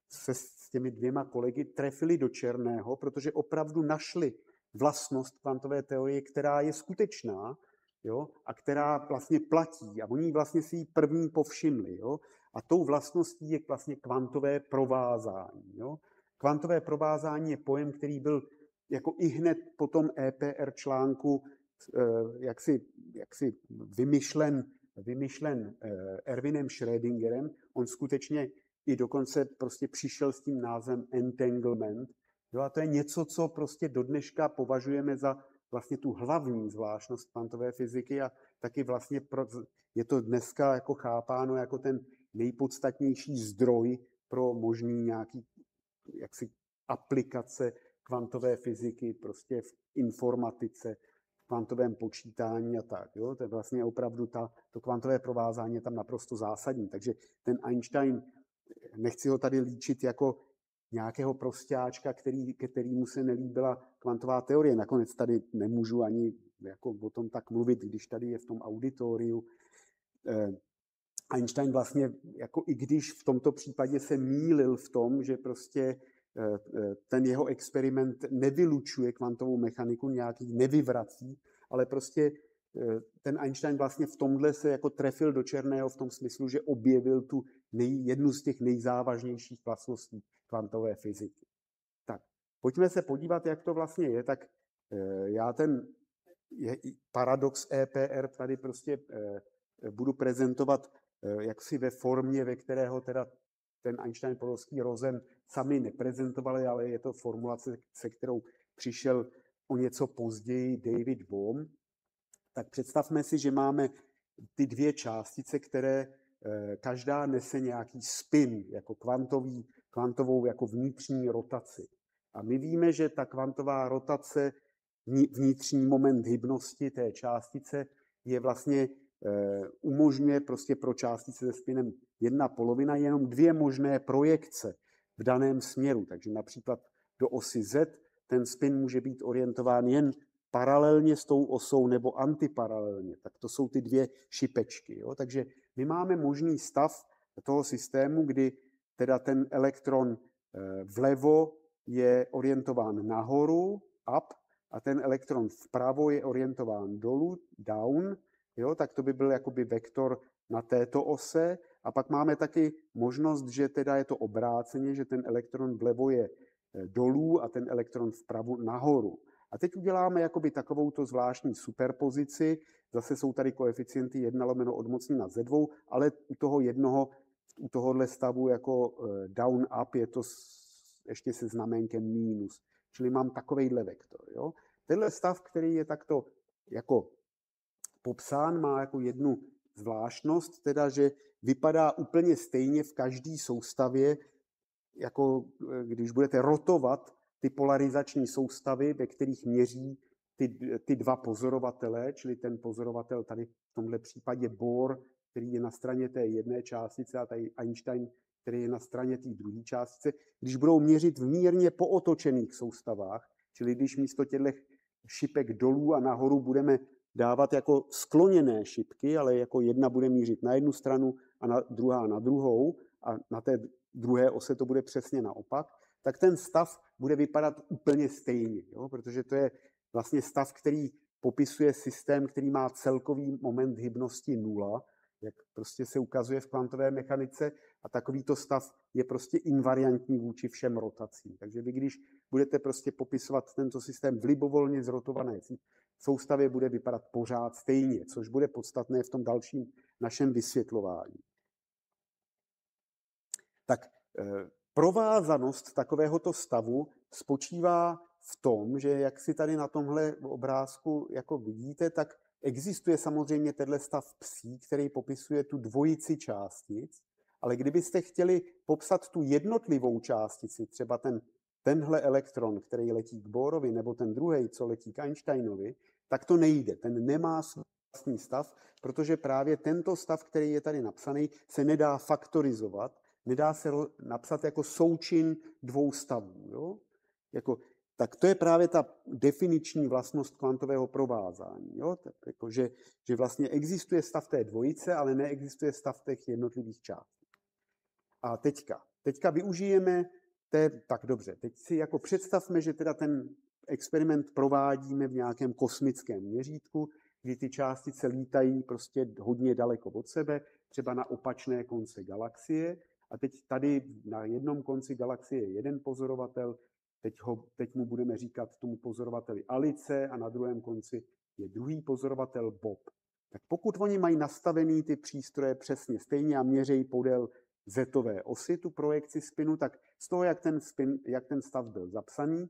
se s těmi dvěma kolegy trefili do černého, protože opravdu našli vlastnost kvantové teorie, která je skutečná, jo, a která vlastně platí. A oni vlastně si ji první povšimli. Jo. A tou vlastností je vlastně kvantové provázání. Jo. Kvantové provázání je pojem, který byl jako i hned po tom EPR článku jaksi vymyšlen Erwinem Schrödingerem. On skutečně i dokonce prostě přišel s tím názvem entanglement. Jo, a to je něco, co prostě do dneška považujeme za vlastně tu hlavní zvláštnost kvantové fyziky a taky vlastně je to dneska jako chápáno jako ten nejpodstatnější zdroj pro možný nějaký jaksi aplikace kvantové fyziky prostě v informatice, v kvantovém počítání a tak. Jo? To je vlastně opravdu to kvantové provázání je tam naprosto zásadní. Takže ten Einstein, nechci ho tady líčit jako nějakého prostáčka, kterýmu se nelíbila kvantová teorie. Nakonec tady nemůžu ani jako o tom tak mluvit, když tady je v tom auditoriu. Einstein vlastně, jako i když v tomto případě se mýlil v tom, že prostě ten jeho experiment nevylučuje kvantovou mechaniku, nějaký nevyvrací, ale prostě ten Einstein vlastně v tomhle se jako trefil do černého v tom smyslu, že objevil tu jednu z těch nejzávažnějších vlastností kvantové fyziky. Tak, pojďme se podívat, jak to vlastně je. Tak já ten paradox EPR tady prostě budu prezentovat jaksi ve formě, ve kterého teda ten Einstein, Podolský, Rosen sami neprezentovali, ale je to formulace, se kterou přišel o něco později David Bohm. Tak představme si, že máme ty dvě částice, které každá nese nějaký spin, jako kvantovou jako vnitřní rotaci. A my víme, že ta kvantová rotace, vnitřní moment hybnosti té částice je vlastně umožňuje prostě pro částice se spinem 1/2 jenom 2 možné projekce v daném směru. Takže například do osy Z ten spin může být orientován jen paralelně s tou osou nebo antiparalelně. Tak to jsou ty 2 šipečky. Jo? Takže my máme možný stav toho systému, kdy teda ten elektron vlevo je orientován nahoru, up, a ten elektron vpravo je orientován dolů, down. Jo, tak to by byl jakoby vektor na této ose. A pak máme taky možnost, že teda je to obráceně, že ten elektron vlevo je dolů a ten elektron vpravo nahoru. A teď uděláme jakoby takovouto zvláštní superpozici. Zase jsou tady koeficienty 1/odmocněna ze 2, ale u tohohle stavu jako down up je to ještě se znaménkem mínus. Čili mám takovejhle vektor. Jo. Tenhle stav, který je takto jako popsán, má jako jednu zvláštnost, teda, že vypadá úplně stejně v každé soustavě, jako když budete rotovat ty polarizační soustavy, ve kterých měří ty 2 pozorovatele, čili ten pozorovatel tady v tomhle případě Bohr, který je na straně té jedné částice, a tady Einstein, který je na straně té druhé částice, když budou měřit v mírně pootočených soustavách, čili když místo těchto šipek dolů a nahoru budeme dávat jako skloněné šipky, ale jako jedna bude mířit na jednu stranu a druhá na druhou a na té druhé ose to bude přesně naopak, tak ten stav bude vypadat úplně stejně, jo? Protože to je vlastně stav, který popisuje systém, který má celkový moment hybnosti 0, jak prostě se ukazuje v kvantové mechanice, a takovýto stav je prostě invariantní vůči všem rotacím. Takže vy, když budete prostě popisovat tento systém v libovolně zrotované soustavě, bude vypadat pořád stejně, což bude podstatné v tom dalším našem vysvětlování. Tak provázanost takovéhoto stavu spočívá v tom, že jak si tady na tomhle obrázku jako vidíte, tak existuje samozřejmě tenhle stav psí, který popisuje tu dvojici částic, ale kdybyste chtěli popsat tu jednotlivou částici, třeba tenhle elektron, který letí k Bohrovi, nebo ten druhý, co letí k Einsteinovi, tak to nejde. Ten nemá vlastní stav, protože právě tento stav, který je tady napsaný, se nedá faktorizovat, nedá se napsat jako součin 2 stavů. Jo? Tak to je právě ta definiční vlastnost kvantového provázání. Jo? Tak že vlastně existuje stav té dvojice, ale neexistuje stav těch jednotlivých částic. A teďka využijeme tak dobře, teď si jako představme, že teda ten experiment provádíme v nějakém kosmickém měřítku, kdy ty částice lítají prostě hodně daleko od sebe, třeba na opačné konce galaxie. A teď tady na jednom konci galaxie je jeden pozorovatel, teď mu budeme říkat tomu pozorovateli Alice a na druhém konci je druhý pozorovatel Bob. Tak pokud oni mají nastavený ty přístroje přesně stejně a měřejí podél zetové osy tu projekci spinu, tak z toho, jak ten stav byl zapsaný,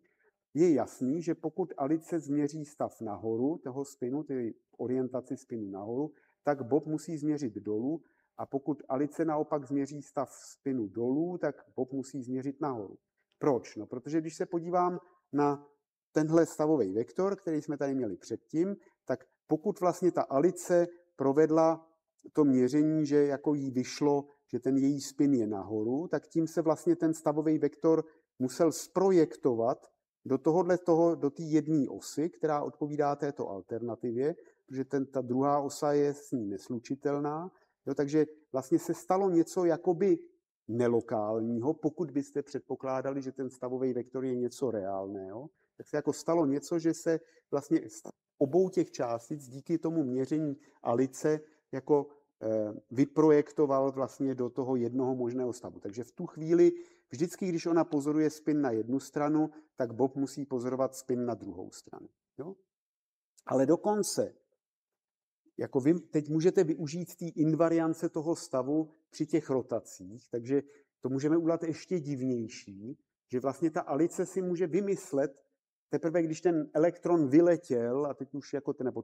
je jasný, že pokud Alice změří stav nahoru toho spinu, tedy orientaci spinu nahoru, tak Bob musí změřit dolů, a pokud Alice naopak změří stav spinu dolů, tak Bob musí změřit nahoru. Proč? No, protože když se podívám na tenhle stavový vektor, který jsme tady měli předtím, tak pokud vlastně ta Alice provedla to měření, že jako jí vyšlo, že ten její spin je nahoru, tak tím se vlastně ten stavový vektor musel zprojektovat do té jedné osy, která odpovídá této alternativě, protože ta druhá osa je s ní neslučitelná. Jo, takže vlastně se stalo něco jakoby nelokálního, pokud byste předpokládali, že ten stavový vektor je něco reálného, tak se jako stalo něco, že se vlastně obou těch částic díky tomu měření Alice jako vyprojektoval vlastně do toho jednoho možného stavu. Takže v tu chvíli vždycky, když ona pozoruje spin na jednu stranu, tak Bob musí pozorovat spin na druhou stranu. Jo? Ale dokonce, jako vy teď můžete využít té invariance toho stavu při těch rotacích, takže to můžeme udělat ještě divnější, že vlastně ta Alice si může vymyslet, teprve když ten elektron vyletěl, a teď už jako nebo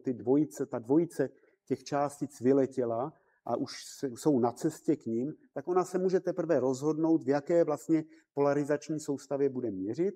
ta dvojice těch částic vyletěla a už jsou na cestě k ním, tak ona se může teprve rozhodnout, v jaké vlastně polarizační soustavě bude měřit.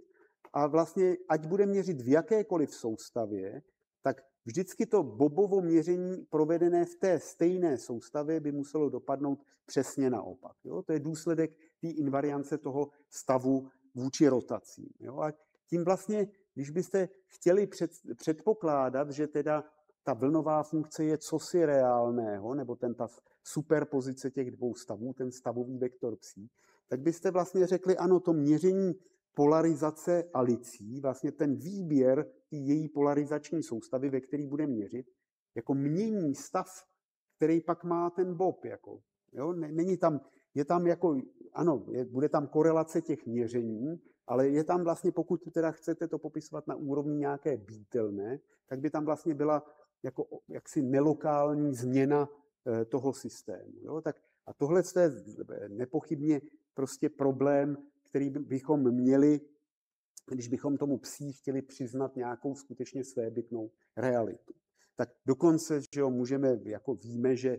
A vlastně, ať bude měřit v jakékoliv soustavě, tak vždycky to Bobovo měření provedené v té stejné soustavě by muselo dopadnout přesně naopak. Jo? To je důsledek té invariance toho stavu vůči rotacím. Jo? A tím vlastně, když byste chtěli předpokládat, že teda ta vlnová funkce je cosi reálného, nebo ta superpozice těch dvou stavů, ten stavový vektor psí, tak byste vlastně řekli, ano, to měření polarizace Alicí, vlastně ten výběr její polarizační soustavy, ve který bude měřit, jako mění stav, který pak má ten Bob. Jako, jo? Není tam, je tam jako, ano, bude tam korelace těch měření, ale je tam vlastně, pokud teda chcete to popisovat na úrovni nějaké bítelné, tak by tam vlastně byla jako jaksi nelokální změna toho systému. Jo? Tak, a tohle je nepochybně prostě problém, který bychom měli, když bychom tomu psí chtěli přiznat nějakou skutečně svébytnou realitu. Tak dokonce, že jo, víme, že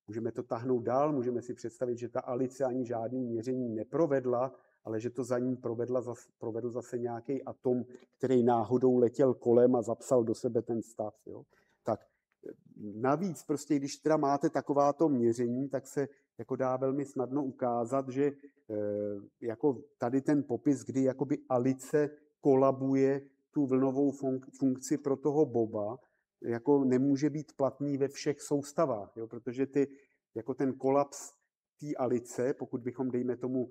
můžeme to tahnout dál, můžeme si představit, že ta Alice ani žádný měření neprovedla, ale že to za ní provedl zase nějaký atom, který náhodou letěl kolem a zapsal do sebe ten stav. Jo. Tak navíc prostě, když teda máte takováto měření, tak se jako dá velmi snadno ukázat, že jako tady ten popis, kdy jakoby Alice kolabuje tu vlnovou funkci pro toho Boba, jako nemůže být platný ve všech soustavách, jo, protože jako ten kolaps té Alice, pokud bychom, dejme tomu,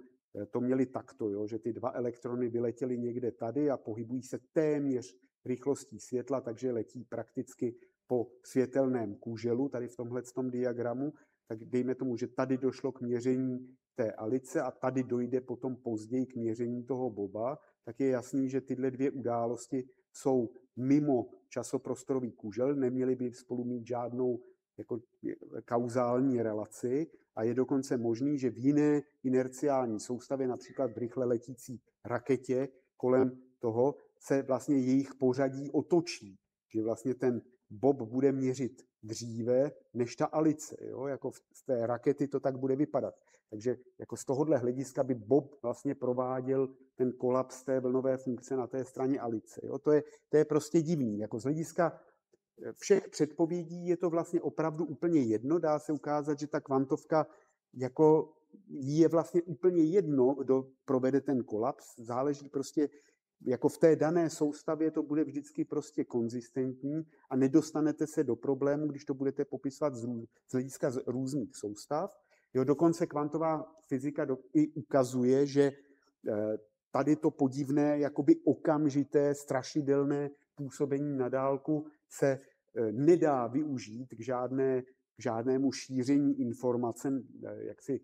to měli takto, jo, že ty dva elektrony vyletěly někde tady a pohybují se téměř rychlostí světla, takže letí prakticky po světelném kůželu, tady v tomhletom diagramu, tak dejme tomu, že tady došlo k měření té Alice a tady dojde potom později k měření toho Boba, tak je jasný, že tyhle dvě události jsou mimo časoprostorový kůžel, neměly by spolu mít žádnou jako kauzální relaci a je dokonce možný, že v jiné inerciální soustavě, například v rychle letící raketě, kolem toho se vlastně jejich pořadí otočí, že vlastně ten Bob bude měřit dříve než ta Alice. Jo? Jako z té rakety to tak bude vypadat. Takže jako z tohohle hlediska by Bob vlastně prováděl ten kolaps té vlnové funkce na té straně Alice. Jo? To je prostě divný. Jako z hlediska všech předpovědí je to vlastně opravdu úplně jedno. Dá se ukázat, že ta kvantovka jako jí je vlastně úplně jedno, kdo provede ten kolaps. Záleží prostě jako v té dané soustavě to bude vždycky prostě konzistentní a nedostanete se do problému, když to budete popisovat z hlediska různých soustav. Jo, dokonce kvantová fyzika i ukazuje, že tady to podivné, jakoby okamžité, strašidelné působení na dálku se nedá využít k žádnému šíření informace jaksi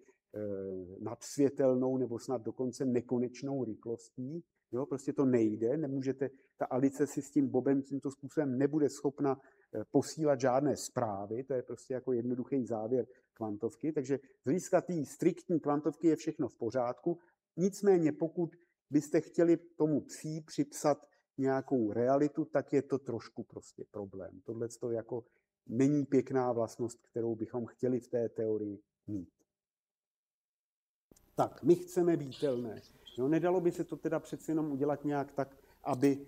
nadsvětelnou nebo snad dokonce nekonečnou rychlostí. Jo, prostě to nejde, nemůžete, ta Alice si s tím Bobem tímto způsobem nebude schopna posílat žádné zprávy, to je prostě jako jednoduchý závěr kvantovky, takže z hlediska té striktní kvantovky je všechno v pořádku, nicméně pokud byste chtěli tomu psí připsat nějakou realitu, tak je to trošku prostě problém. Tohle to jako není pěkná vlastnost, kterou bychom chtěli v té teorii mít. Tak, my chceme vítelné. Jo, nedalo by se to teda přeci jenom udělat nějak tak, aby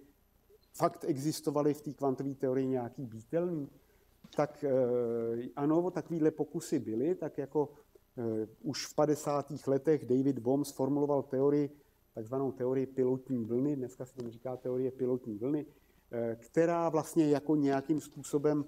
fakt existovaly v té kvantové teorii nějaký býtelný? Tak ano, takovýhle pokusy byly, tak jako už v 50. letech David Bohm sformuloval teorii, takzvanou teorii pilotní vlny, dneska se tomu říká teorie pilotní vlny, která vlastně jako nějakým způsobem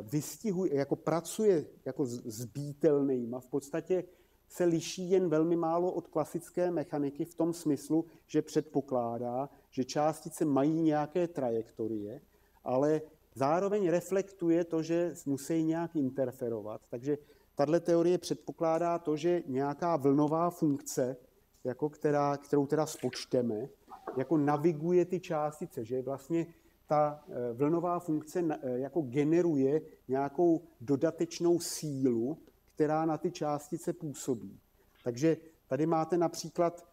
vystihuje, jako pracuje jako s býtelnýma, v podstatě se liší jen velmi málo od klasické mechaniky v tom smyslu, že předpokládá, že částice mají nějaké trajektorie, ale zároveň reflektuje to, že musí nějak interferovat. Takže tato teorie předpokládá to, že nějaká vlnová funkce, jako kterou teda spočteme, jako naviguje ty částice, že vlastně ta vlnová funkce jako generuje nějakou dodatečnou sílu, která na ty částice působí. Takže tady máte například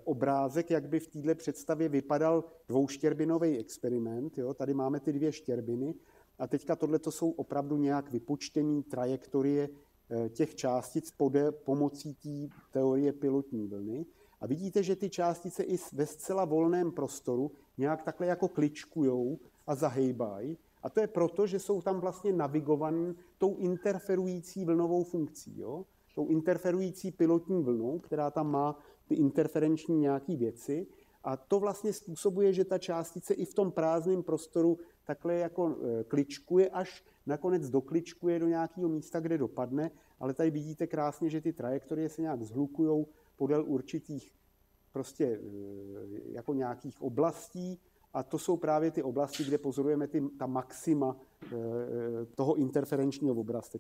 obrázek, jak by v této představě vypadal dvouštěrbinový experiment. Jo? Tady máme ty dvě štěrbiny a teďka tohleto jsou opravdu nějak vypočtené trajektorie těch částic pomocí té teorie pilotní vlny. A vidíte, že ty částice i ve zcela volném prostoru nějak takhle jako kličkujou a zahejbají. A to je proto, že jsou tam vlastně navigovaný tou interferující vlnovou funkcí. Jo? Tou interferující pilotní vlnou, která tam má ty interferenční nějaké věci. A to vlastně způsobuje, že ta částice i v tom prázdném prostoru takhle jako kličkuje, až nakonec dokličkuje do nějakého místa, kde dopadne. Ale tady vidíte krásně, že ty trajektorie se nějak zhlukujou podél určitých prostě jako nějakých oblastí. A to jsou právě ty oblasti, kde pozorujeme ta maxima toho interferenčního obrazce.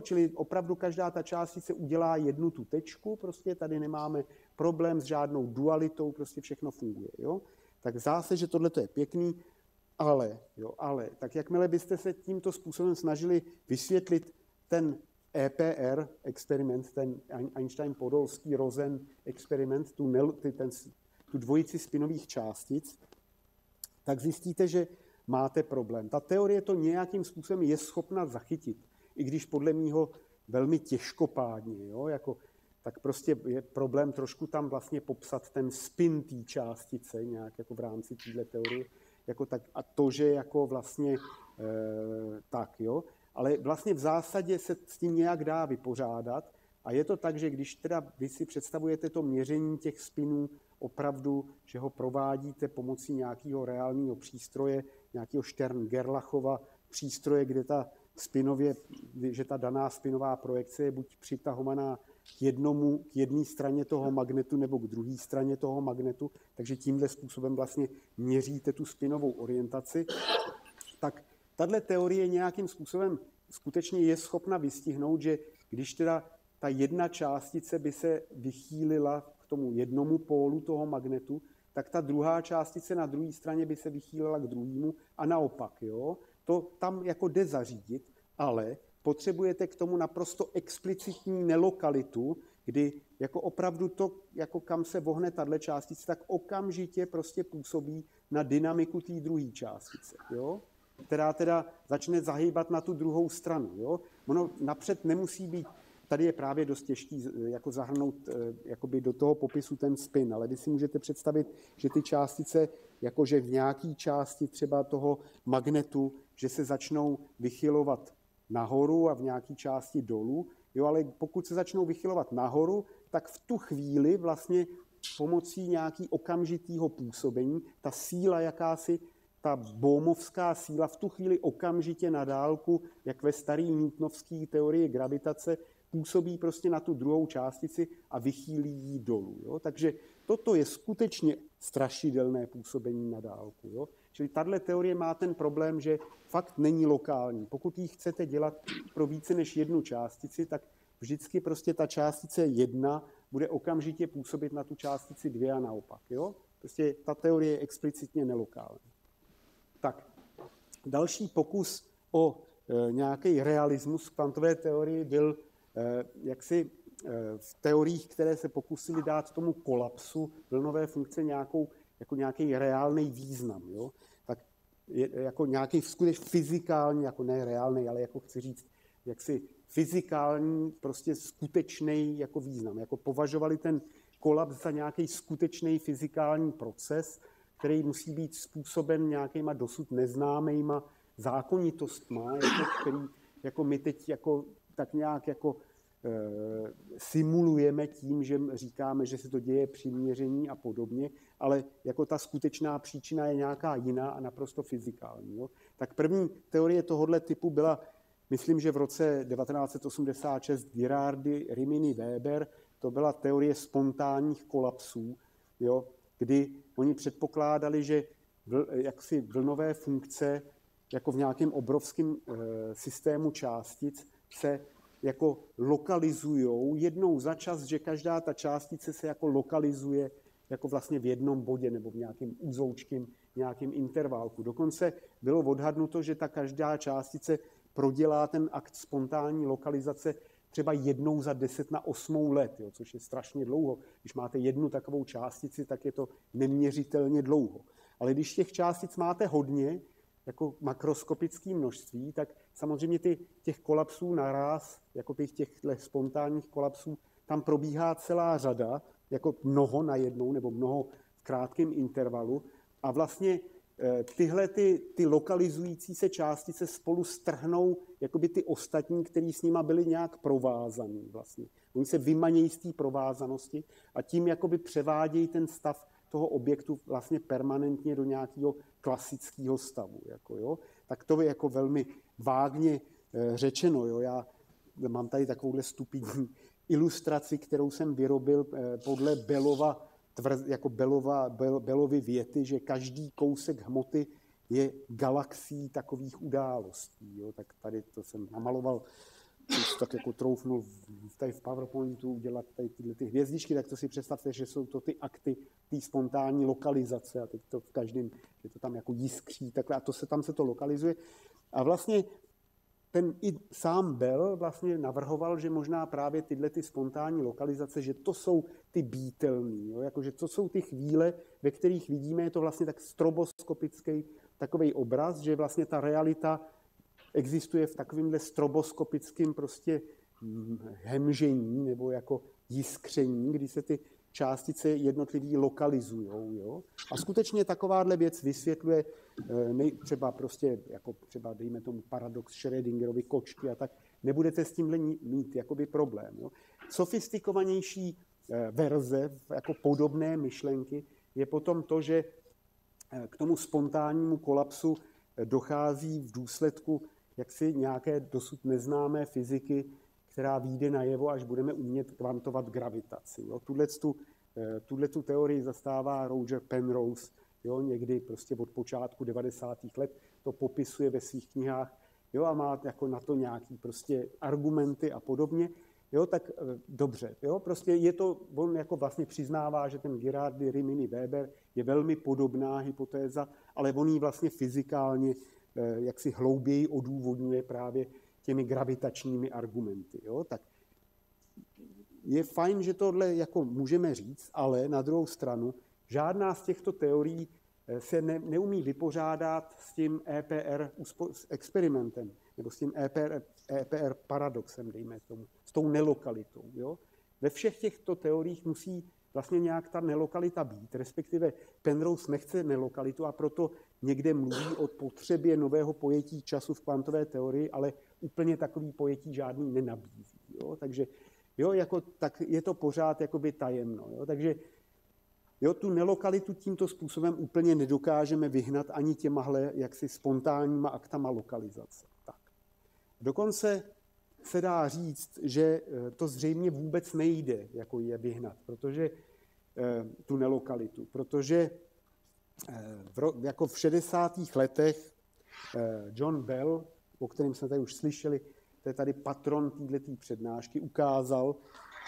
Čili opravdu každá ta částice udělá jednu tu tečku, prostě tady nemáme problém s žádnou dualitou, prostě všechno funguje. Jo? Tak zdá se, že tohle je pěkný, ale, tak jakmile byste se tímto způsobem snažili vysvětlit ten EPR experiment, ten Einstein-Podolský-Rosen experiment, tu dvojici spinových částic, tak zjistíte, že máte problém. Ta teorie to nějakým způsobem je schopna zachytit, i když podle mýho velmi těžkopádně. Jo? Tak prostě je problém trošku tam vlastně popsat ten spin té částice nějak jako v rámci téhle teorie. A to, že jako vlastně tak, jo. Ale vlastně v zásadě se s tím nějak dá vypořádat. A je to tak, že když teda vy si představujete to měření těch spinů opravdu, že ho provádíte pomocí nějakého reálného přístroje, nějakého Stern-Gerlachova přístroje, kde že ta daná spinová projekce je buď přitahovaná k jedné straně toho magnetu nebo k druhé straně toho magnetu, takže tímhle způsobem vlastně měříte tu spinovou orientaci, tak tato teorie nějakým způsobem skutečně je schopna vystihnout, že když teda ta jedna částice by se vychýlila k tomu jednomu pólu toho magnetu, tak ta druhá částice na druhé straně by se vychýlila k druhému a naopak. Jo? To tam jako jde zařídit, ale potřebujete k tomu naprosto explicitní nelokalitu, kdy jako opravdu to, jako kam se vohne tato částice, tak okamžitě prostě působí na dynamiku té druhé částice, jo? Která teda začne zahýbat na tu druhou stranu. Jo? Ono napřed nemusí být, tady je právě dost těžký jako zahrnout jakoby do toho popisu ten spin, ale vy si můžete představit, že ty částice, jakože v nějaké části třeba toho magnetu, že se začnou vychylovat nahoru a v nějaké části dolů, jo, ale pokud se začnou vychylovat nahoru, tak v tu chvíli vlastně pomocí nějaký okamžitého působení, ta síla jakási, ta bohmovská síla v tu chvíli okamžitě na dálku, jak ve staré newtonovské teorii gravitace, působí prostě na tu druhou částici a vychýlí ji dolů. Jo? Takže toto je skutečně strašidelné působení na dálku. Jo? Čili tato teorie má ten problém, že fakt není lokální. Pokud ji chcete dělat pro více než jednu částici, tak vždycky prostě ta částice 1 bude okamžitě působit na tu částici 2 a naopak. Jo? Prostě ta teorie je explicitně nelokální. Tak, další pokus o nějaký realismus v kvantové teorii byl jaksi v teoriích, které se pokusili dát tomu kolapsu vlnové funkce nějaký reálný význam. Jo? Tak jako nějaký skutečně fyzikální, jako ne reálný, ale jako chci říct, jaksi fyzikální, prostě skutečný jako význam. Jako považovali ten kolaps za nějaký skutečný fyzikální proces, který musí být způsoben nějakýma dosud neznámýma zákonitostma, který jako my teď jako, tak nějak jako simulujeme tím, že říkáme, že se to děje při měření a podobně, ale jako ta skutečná příčina je nějaká jiná a naprosto fyzikální. Jo? Tak první teorie tohoto typu byla, myslím, že v roce 1986 Girardi, Rimini, Weber, to byla teorie spontánních kolapsů, jo? Kdy oni předpokládali, že jaksi vlnové funkce jako v nějakém obrovském systému částic se jako lokalizujou jednou za čas, že každá ta částice se jako lokalizuje jako vlastně v jednom bodě nebo v nějakém úzoučkém nějakém intervalku. Dokonce bylo odhadnuto, že ta každá částice prodělá ten akt spontánní lokalizace třeba jednou za 10⁸ let, jo, což je strašně dlouho. Když máte jednu takovou částici, tak je to neměřitelně dlouho. Ale když těch částic máte hodně, jako makroskopické množství, tak samozřejmě těch kolapsů naraz, jako těchto spontánních kolapsů, tam probíhá celá řada, jako mnoho najednou nebo mnoho v krátkém intervalu a vlastně tyhle ty lokalizující se částice spolu strhnou jakoby ty ostatní, který s nima byli nějak provázaný vlastně. Oni se vymanějí z té provázanosti a tím jakoby převádějí ten stav toho objektu vlastně permanentně do nějakého klasického stavu. Jako, jo. Tak to je jako velmi vágně řečeno. Jo. Já mám tady takovouhle stupidní ilustraci, kterou jsem vyrobil podle Bellovy věty, že každý kousek hmoty je galaxií takových událostí. Jo. Tak tady to jsem namaloval, tak jako troufnul tady v PowerPointu udělat tady tyhle ty hvězdičky, tak to si představte, že jsou to ty akty té spontánní lokalizace a teď to v každém, že to tam jako jiskří takhle a tam se to lokalizuje. A vlastně i sám Bell vlastně navrhoval, že možná právě tyhle ty spontánní lokalizace, že to jsou ty bítelný, jakože to jsou ty chvíle, ve kterých vidíme, je to vlastně tak stroboskopický takovej obraz, že vlastně ta realita existuje v takovémhle stroboskopickém prostě hemžení nebo jako jiskření, kdy se ty částice jednotlivý lokalizujou. Jo? A skutečně takováhle věc vysvětluje třeba prostě, jako třeba dejme tomu paradox Schrödingerovy kočky a tak, nebudete s tímhle mít jakoby problém. Jo? Sofistikovanější verze jako podobné myšlenky je potom to, že k tomu spontánnímu kolapsu dochází v důsledku jaksi nějaké dosud neznámé fyziky, která vyjde najevo, až budeme umět kvantovat gravitaci. Tuhletu teorii zastává Roger Penrose, jo, někdy prostě od počátku 90. let to popisuje ve svých knihách, jo, a má jako na to nějaký prostě argumenty a podobně. Jo, tak dobře, jo, prostě je to, on jako vlastně přiznává, že ten Girardi, Rimini, Weber je velmi podobná hypotéza, ale on ji vlastně fyzikálně jaksi hlouběji odůvodňuje právě těmi gravitačními argumenty. Jo? Tak je fajn, že tohle jako můžeme říct, ale na druhou stranu žádná z těchto teorií se neumí vypořádat s tím EPR experimentem nebo s tím EPR paradoxem, dejme tomu, s tou nelokalitou. Jo? Ve všech těchto teoriích musí vlastně nějak ta nelokalita být, respektive Penrose nechce nelokalitu a proto někde mluví o potřebě nového pojetí času v kvantové teorii, ale úplně takový pojetí žádný nenabízí. Jo? Takže jo, jako, tak je to pořád jakoby tajemno. Jo? Takže jo, tu nelokalitu tímto způsobem úplně nedokážeme vyhnat ani těmahle jaksi spontánníma aktama lokalizace. Tak. Dokonce se dá říct, že to zřejmě vůbec nejde jako je vyhnat, protože tu nelokalitu, protože jako v 60. letech John Bell, o kterém jsme tady už slyšeli, to je tady patron této přednášky, ukázal,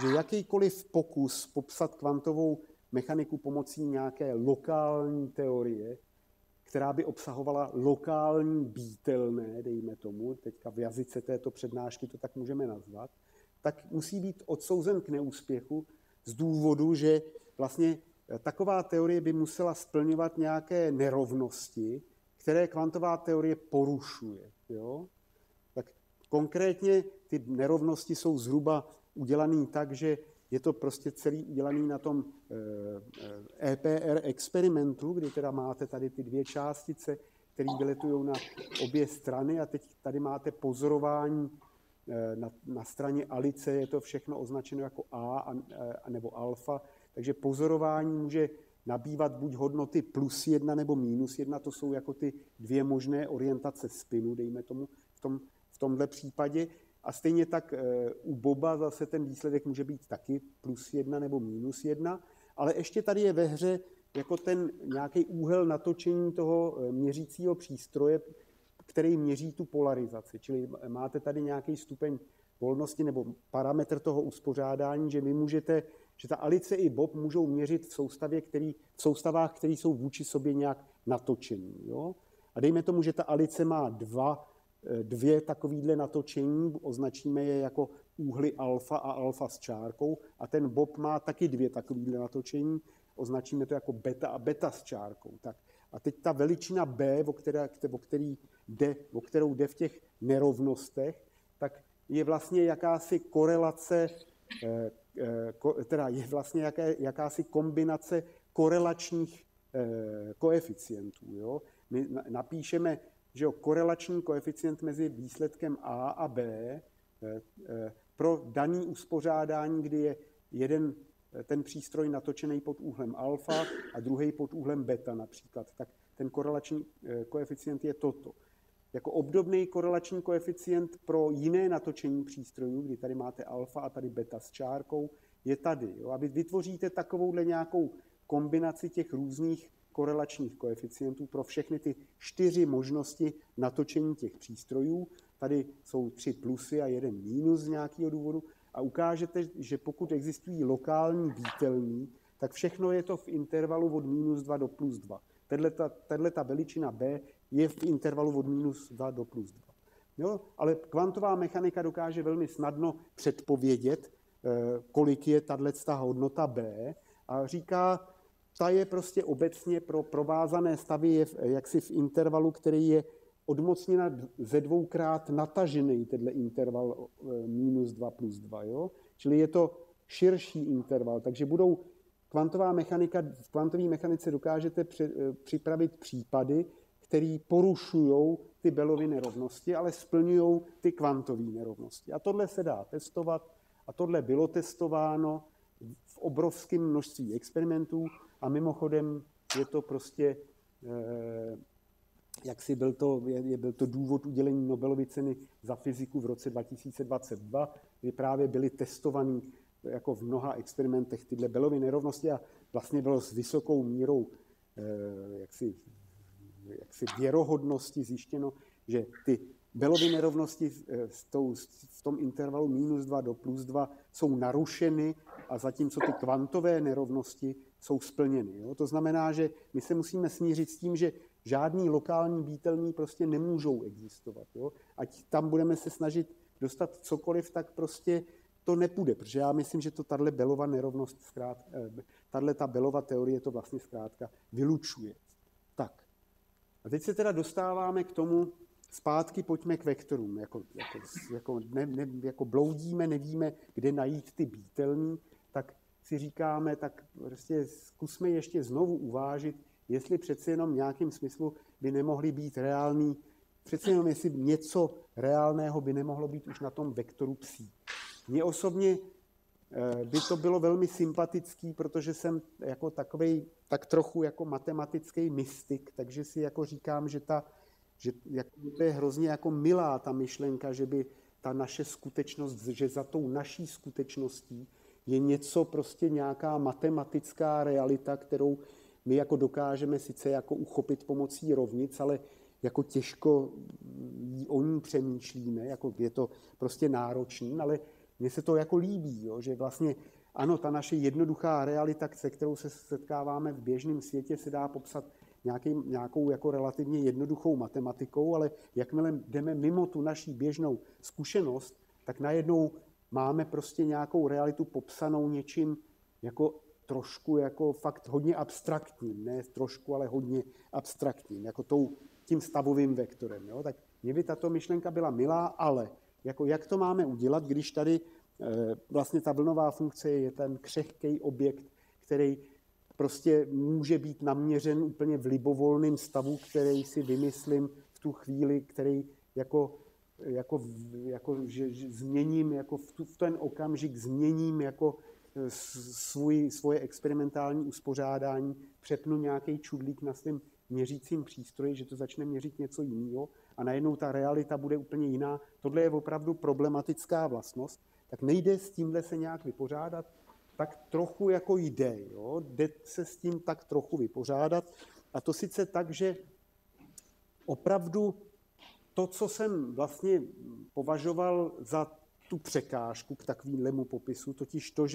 že jakýkoliv pokus popsat kvantovou mechaniku pomocí nějaké lokální teorie, která by obsahovala lokální bítelné, dejme tomu, teďka v jazyce této přednášky to tak můžeme nazvat, tak musí být odsouzen k neúspěchu z důvodu, že vlastně taková teorie by musela splňovat nějaké nerovnosti, které kvantová teorie porušuje. Jo? Tak konkrétně ty nerovnosti jsou zhruba udělané tak, že je to prostě celý udělaný na tom EPR experimentu, kdy teda máte tady ty dvě částice, které vyletují na obě strany a teď tady máte pozorování na straně Alice, je to všechno označeno jako A nebo alfa, takže pozorování může nabývat buď hodnoty +1 nebo -1, to jsou jako ty dvě možné orientace spinu, dejme tomu v tomhle případě. A stejně tak u Boba zase ten výsledek může být taky +1 nebo -1, ale ještě tady je ve hře jako ten nějaký úhel natočení toho měřícího přístroje, který měří tu polarizaci. Čili máte tady nějaký stupeň volnosti nebo parametr toho uspořádání, že vy můžete, že ta Alice i Bob můžou měřit v soustavách, které jsou vůči sobě nějak natočení. Jo? A dejme tomu, že ta Alice má dvě takovýhle natočení, označíme je jako úhly alfa a alfa s čárkou, a ten Bob má taky dvě takovýhle natočení, označíme to jako beta a beta s čárkou. Tak. A teď ta veličina B, o kterou jde v těch nerovnostech, tak je vlastně jakási korelace, teda je vlastně jakási kombinace korelačních koeficientů. Jo? My napíšeme, že korelační koeficient mezi výsledkem A a B pro daný uspořádání, kdy je jeden ten přístroj natočený pod úhlem alfa a druhý pod úhlem beta například, tak ten korelační koeficient je toto. Jako obdobný korelační koeficient pro jiné natočení přístrojů, kdy tady máte alfa a tady beta s čárkou, je tady. Jo? A vy vytvoříte takovouhle nějakou kombinaci těch různých korelačních koeficientů pro všechny ty 4 možnosti natočení těch přístrojů. Tady jsou 3 plusy a 1 mínus z nějakého důvodu a ukážete, že pokud existují lokální výtelní, tak všechno je to v intervalu od -2 do +2. Tato veličina B je v intervalu od -2 do +2. Jo? Ale kvantová mechanika dokáže velmi snadno předpovědět, kolik je tato hodnota B a říká, ta je prostě obecně pro provázané stavy je jaksi v intervalu, který je odmocněna ze 2krát natažený tenhle interval -2 +2. Jo? Čili je to širší interval, takže v kvantové mechanice dokážete připravit případy, které porušují ty Bellovy nerovnosti, ale splňují ty kvantové nerovnosti. A tohle se dá testovat a tohle bylo testováno v obrovském množství experimentů a mimochodem je to prostě, byl to důvod udělení Nobelovy ceny za fyziku v roce 2022, kdy právě byly testovaný jako v mnoha experimentech tyhle Bellovy nerovnosti a vlastně bylo s vysokou mírou věrohodnosti zjištěno, že ty Bellovy nerovnosti v tom intervalu -2 do +2 jsou narušeny a zatímco ty kvantové nerovnosti jsou splněny. Jo? To znamená, že my se musíme smířit s tím, že žádný lokální výtelní prostě nemůžou existovat. Jo? Ať tam budeme se snažit dostat cokoliv, tak prostě to nepůjde, protože já myslím, že to tahle Bellova nerovnost, ta Bellova teorie to vlastně zkrátka vylučuje. Tak. A teď se teda dostáváme k tomu, zpátky pojďme k vektorům. Jako bloudíme, nevíme, kde najít ty býtelní, tak si říkáme, tak prostě zkusme ještě znovu uvážit, jestli přece jenom v nějakém smyslu by nemohly být reální, přece jenom jestli něco reálného by nemohlo být už na tom vektoru psí. Mně osobně by to bylo velmi sympatický, protože jsem jako takovej tak trochu jako matematický mystik, takže si jako říkám, že to je hrozně jako milá ta myšlenka, že by ta naše skutečnost, že za tou naší skutečností je něco prostě nějaká matematická realita, kterou my jako dokážeme sice jako uchopit pomocí rovnic, ale jako těžko o ní přemýšlíme, jako je to prostě náročný, ale mně se to jako líbí, jo, že vlastně ano, ta naše jednoduchá realita, se kterou se setkáváme v běžném světě, se dá popsat nějakou jako relativně jednoduchou matematikou, ale jakmile jdeme mimo tu naší běžnou zkušenost, tak najednou máme prostě nějakou realitu popsanou něčím jako trošku jako fakt hodně abstraktním, ne trošku, ale hodně abstraktním, jako tím stavovým vektorem. Jo? Tak mně by tato myšlenka byla milá, ale jako jak to máme udělat, když tady vlastně ta vlnová funkce je ten křehký objekt, který prostě může být naměřen úplně v libovolném stavu, který si vymyslím v tu chvíli, který že změním, jako v ten okamžik změním jako svoje experimentální uspořádání, přepnu nějaký čudlík na svém měřícím přístroji, že to začne měřit něco jiného a najednou ta realita bude úplně jiná. Tohle je opravdu problematická vlastnost, tak nejde s tímhle se nějak vypořádat, tak trochu jako jde, jo? Jde se s tím tak trochu vypořádat a to sice tak, že opravdu to, co jsem vlastně považoval za tu překážku k takovému popisu, totiž to,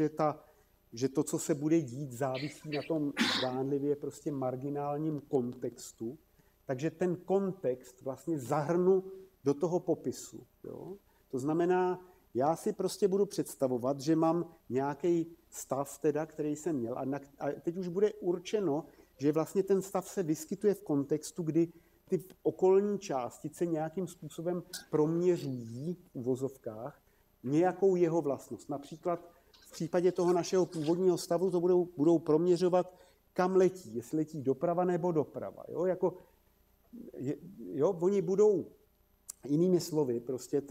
že to, co se bude dít, závisí na tom zdánlivě prostě marginálním kontextu, takže ten kontext vlastně zahrnu do toho popisu. Jo? To znamená, já si prostě budu představovat, že mám nějaký stav, teda, který jsem měl, a teď už bude určeno, že vlastně ten stav se vyskytuje v kontextu, kdy ty okolní částice nějakým způsobem proměřují v uvozovkách nějakou jeho vlastnost. Například v případě toho našeho původního stavu to budou proměřovat, kam letí, jestli letí doprava nebo doprava. Oni budou, jinými slovy, prostě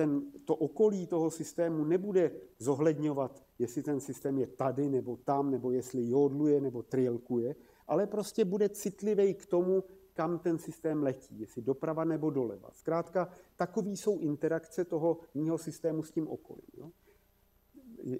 to okolí toho systému nebude zohledňovat, jestli ten systém je tady nebo tam, nebo jestli jodluje nebo trilkuje, ale prostě bude citlivý k tomu, kam ten systém letí, jestli doprava nebo doleva. Zkrátka, takový jsou interakce toho mýho systému s tím okolím. Jo?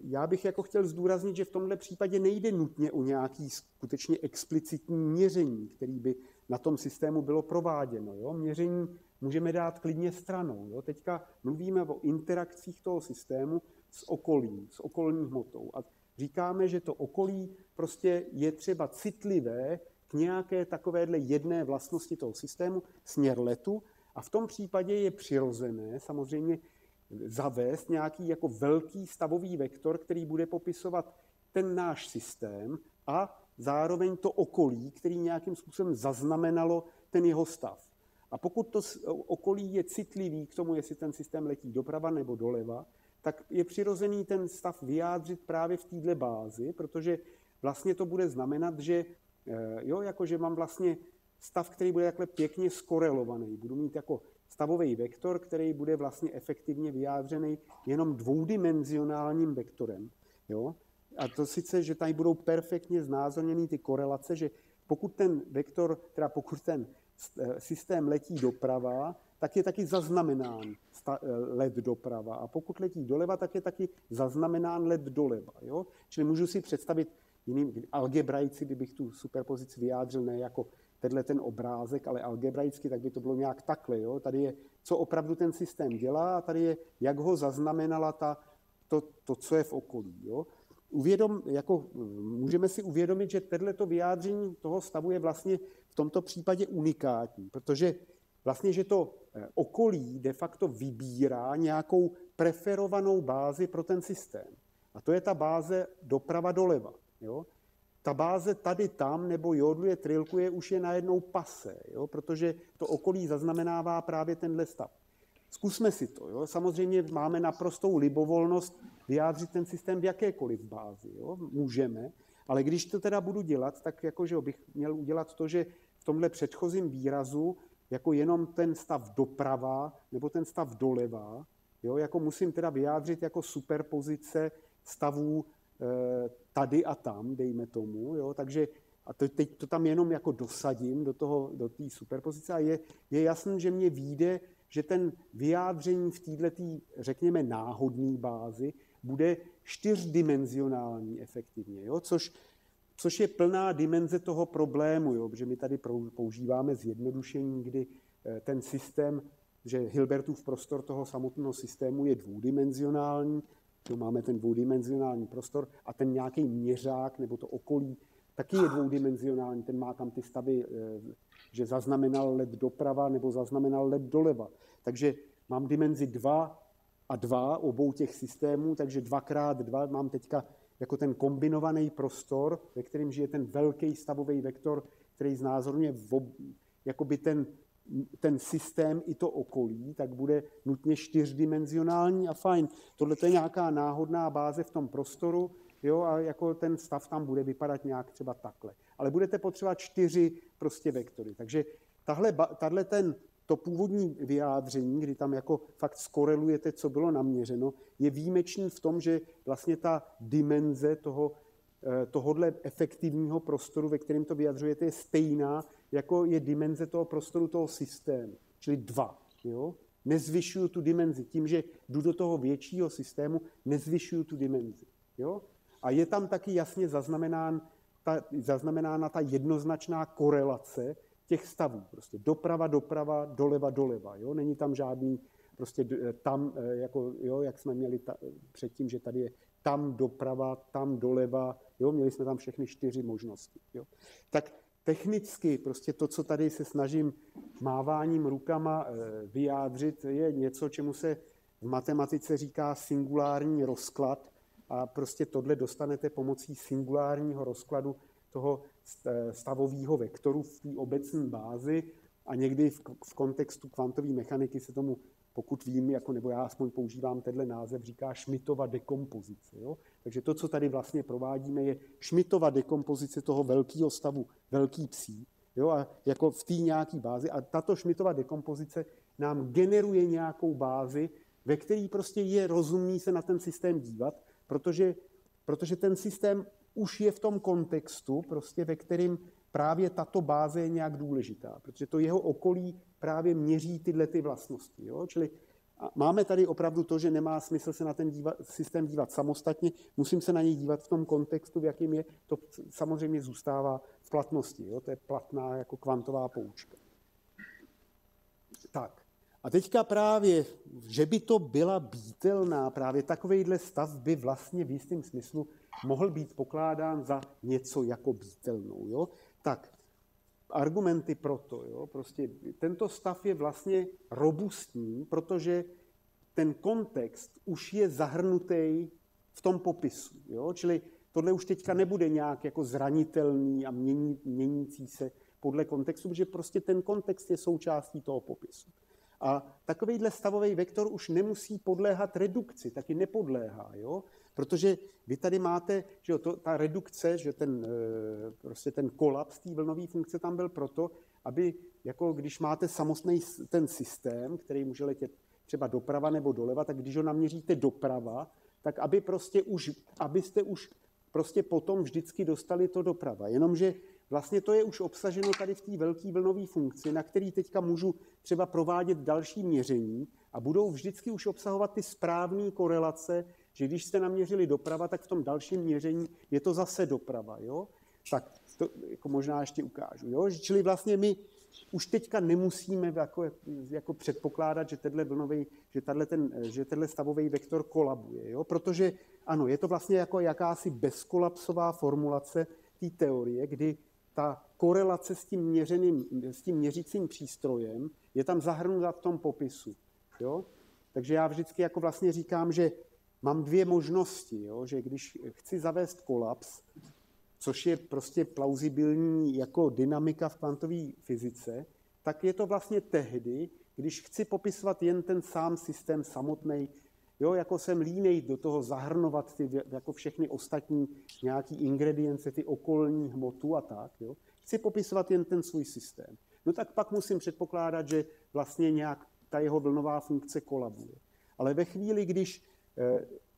Já bych jako chtěl zdůraznit, že v tomhle případě nejde nutně o nějaký skutečně explicitní měření, který by na tom systému bylo prováděno. Jo? Měření můžeme dát klidně stranou. Jo? Teďka mluvíme o interakcích toho systému s okolím, s okolní hmotou. A říkáme, že to okolí prostě je třeba citlivé k nějaké takovéhle jedné vlastnosti toho systému, směr letu, a v tom případě je přirozené samozřejmě zavést nějaký jako velký stavový vektor, který bude popisovat ten náš systém a zároveň to okolí, který nějakým způsobem zaznamenalo ten jeho stav. A pokud to okolí je citlivý k tomu, jestli ten systém letí doprava nebo doleva, tak je přirozený ten stav vyjádřit právě v této bázi, protože vlastně to bude znamenat, že jakože mám vlastně stav, který bude takhle pěkně skorelovaný. Budu mít jako stavový vektor, který bude vlastně efektivně vyjádřený jenom dvoudimenzionálním vektorem. Jo? A to sice, že tady budou perfektně znázorněny ty korelace, že pokud ten vektor, teda pokud ten systém letí doprava, tak je taky zaznamenán let doprava. A pokud letí doleva, tak je taky zaznamenán let doleva. Jo? Čili můžu si představit algebraicky, kdybych tu superpozici vyjádřil ne jako ten obrázek, ale algebraicky, tak by to bylo nějak takhle. Jo? Tady je, co opravdu ten systém dělá, a tady je, jak ho zaznamenala to, co je v okolí. Jo? Můžeme si uvědomit, že tohleto vyjádření toho stavu je vlastně v tomto případě unikátní, protože vlastně, že to okolí de facto vybírá nějakou preferovanou bázi pro ten systém. A to je ta báze doprava doleva. Jo? Ta báze tady tam nebo jodluje, trilkuje už je najednou pase, jo? Protože to okolí zaznamenává právě tenhle stav. Zkusme si to. Jo? Samozřejmě máme naprostou libovolnost vyjádřit ten systém v jakékoliv bázi. Jo? Můžeme, ale když to teda budu dělat, tak jakože bych měl udělat to, že v tomhle předchozím výrazu jako jenom ten stav doprava nebo ten stav doleva, jo? Jako musím teda vyjádřit jako superpozice stavů tady a tam, dejme tomu, jo, takže a teď to tam jenom jako dosadím do té superpozice a je jasný, že mně vyjde, že ten vyjádření v této, řekněme, náhodné bázi bude čtyřdimenzionální efektivně, jo, což je plná dimenze toho problému, jo, protože my tady používáme zjednodušení, kdy ten systém, že Hilbertův prostor toho samotného systému je dvoudimenzionální, máme ten dvoudimenzionální prostor a ten nějaký měřák nebo to okolí taky je dvoudimenzionální, ten má tam ty stavy, že zaznamenal let doprava nebo zaznamenal let doleva. Takže mám dimenzi 2 a 2 obou těch systémů, takže 2x2 mám teďka jako ten kombinovaný prostor, ve kterém žije ten velký stavový vektor, který znázorňuje jakoby ten ten systém i to okolí, tak bude nutně čtyřdimenzionální a fajn. Tohle je nějaká náhodná báze v tom prostoru, jo, a jako ten stav tam bude vypadat nějak třeba takhle. Ale budete potřebovat 4 prostě vektory. Takže to původní vyjádření, kdy tam jako fakt skorelujete, co bylo naměřeno, je výjimečný v tom, že vlastně ta dimenze tohodle efektivního prostoru, ve kterém to vyjadřujete, je stejná, jako je dimenze toho prostoru toho systému, čili 2. Jo? Nezvyšuju tu dimenzi. Tím, že jdu do toho většího systému, nezvyšuju tu dimenzi. Jo? A je tam taky jasně zaznamenána ta jednoznačná korelace těch stavů. Prostě doprava, doleva, doleva. Jo? Není tam žádný prostě tam, jako, jo, jak jsme měli předtím, že tady je tam doprava, tam doleva. Jo? Měli jsme tam všechny 4 možnosti. Jo? Tak technicky prostě to, co tady se snažím máváním rukama vyjádřit, je něco, čemu se v matematice říká singulární rozklad a prostě tohle dostanete pomocí singulárního rozkladu toho stavového vektoru v té obecné bázi a někdy v kontextu kvantové mechaniky se tomu, pokud vím, jako, nebo já aspoň používám tenhle název, říká Schmittova dekompozice. Jo? Takže to, co tady vlastně provádíme, je Schmittova dekompozice toho velkého stavu, velký psí, jo? A jako v té nějaké bázi. A tato Schmittova dekompozice nám generuje nějakou bázi, ve které prostě je rozumný se na ten systém dívat, protože ten systém už je v tom kontextu, prostě, ve kterém právě tato báze je nějak důležitá, protože to jeho okolí právě měří tyhle ty vlastnosti. Jo? Čili máme tady opravdu to, že nemá smysl se na ten systém dívat samostatně, musím se na něj dívat v tom kontextu, v jakém je, to samozřejmě zůstává v platnosti. Jo? To je platná jako kvantová poučka. Tak. A teďka právě, že by to byla býtelná, právě takovejhle stav by vlastně v jistém smyslu mohl být pokládán za něco jako býtelnou. Jo? Tak, argumenty pro to. Jo? Prostě tento stav je vlastně robustní, protože ten kontext už je zahrnutý v tom popisu. Jo? Čili tohle už teďka nebude nějak jako zranitelný a měnící se podle kontextu, protože prostě ten kontext je součástí toho popisu. A takovýhle stavový vektor už nemusí podléhat redukci, taky nepodléhá, jo? Protože vy tady máte, že jo, ta redukce, že prostě ten kolaps té vlnové funkce tam byl proto, aby, jako když máte samostatný ten systém, který může letět třeba doprava nebo doleva, tak když ho naměříte doprava, tak abyste už prostě potom vždycky dostali to doprava. Jenomže vlastně to je už obsaženo tady v té velké vlnové funkci, na který teďka můžu třeba provádět další měření a budou vždycky už obsahovat ty správné korelace, že když jste naměřili doprava, tak v tom dalším měření je to zase doprava. Jo? Tak to jako možná ještě ukážu. Jo? Čili vlastně my už teďka nemusíme jako předpokládat, že tenhle stavový vektor kolabuje. Jo? Protože ano, je to vlastně jako jakási bezkolapsová formulace té teorie, kdy ta korelace s tím měřícím přístrojem je tam zahrnuta v tom popisu. Jo? Takže já vždycky jako vlastně říkám, že mám 2 možnosti, jo? Že když chci zavést kolaps, což je prostě plauzibilní jako dynamika v kvantové fyzice, tak je to vlastně tehdy, když chci popisovat jen ten sám systém samotný, jo, jako jsem línej do toho zahrnovat jako všechny ostatní nějaký ingredience, ty okolní hmotu a tak. Jo. Chci popisovat jen ten svůj systém. No tak pak musím předpokládat, že vlastně nějak ta jeho vlnová funkce kolabuje. Ale ve chvíli, když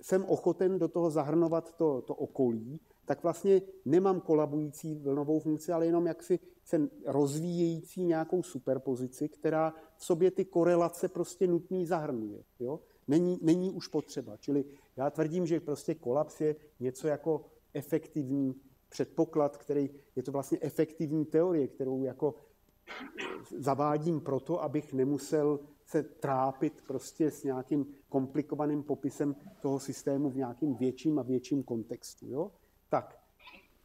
jsem ochoten do toho zahrnovat to okolí, tak vlastně nemám kolabující vlnovou funkci, ale jenom jaksi se rozvíjející nějakou superpozici, která v sobě ty korelace prostě nutný zahrnuje. Jo? Není už potřeba. Čili já tvrdím, že prostě kolaps je něco jako efektivní předpoklad, který je to vlastně efektivní teorie, kterou jako zavádím proto, abych nemusel se trápit prostě s nějakým komplikovaným popisem toho systému v nějakým větším a větším kontextu. Jo?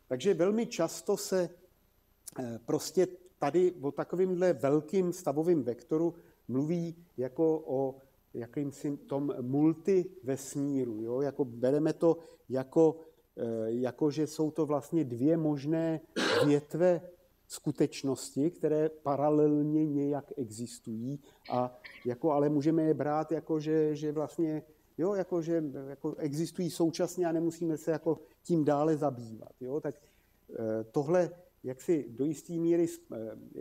Takže velmi často se prostě tady o takovémhle velkým stavovým vektoru mluví jako o jakýmsi tom multivesmíru. Jo? Jako bereme to jako, že jsou to vlastně 2 možné větve skutečnosti, které paralelně nějak existují, a jako, ale můžeme je brát jako, že vlastně, jo, jako, že jako existují současně a nemusíme se jako tím dále zabývat. Jo? Tak tohle, jak si do jisté míry,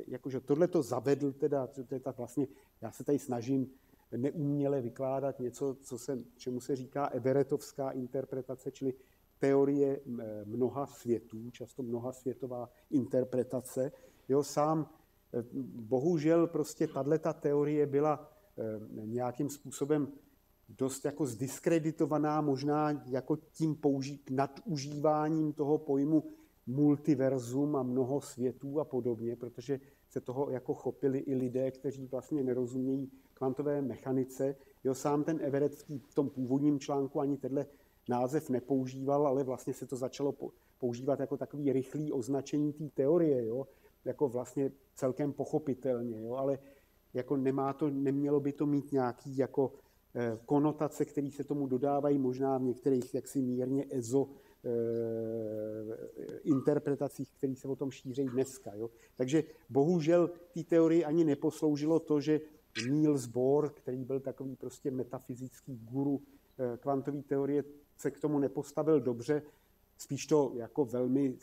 jakože tohle to zavedl, teda, to je tak vlastně, já se tady snažím neuměle vykládat něco, čemu se říká everettovská interpretace, čili teorie mnoha světů, často mnohasvětová interpretace. Jo, sám bohužel prostě tato teorie byla nějakým způsobem dost jako zdiskreditovaná, možná jako tím nadužíváním toho pojmu multiverzum a mnoho světů a podobně, protože se toho jako chopili i lidé, kteří vlastně nerozumějí kvantové mechanice. Jo, sám ten Everett v tom původním článku ani tenhle název nepoužíval, ale vlastně se to začalo používat jako takový rychlý označení té teorie, jo, jako vlastně celkem pochopitelně, jo, ale jako nemělo by to mít nějaký jako konotace, které se tomu dodávají možná v některých jaksi mírně interpretacích, které se o tom šíří dneska. Jo. Takže bohužel té teorii ani neposloužilo to, že Niels Bohr, který byl takový prostě metafyzický guru kvantové teorie, se k tomu nepostavil dobře, spíš to jako velmi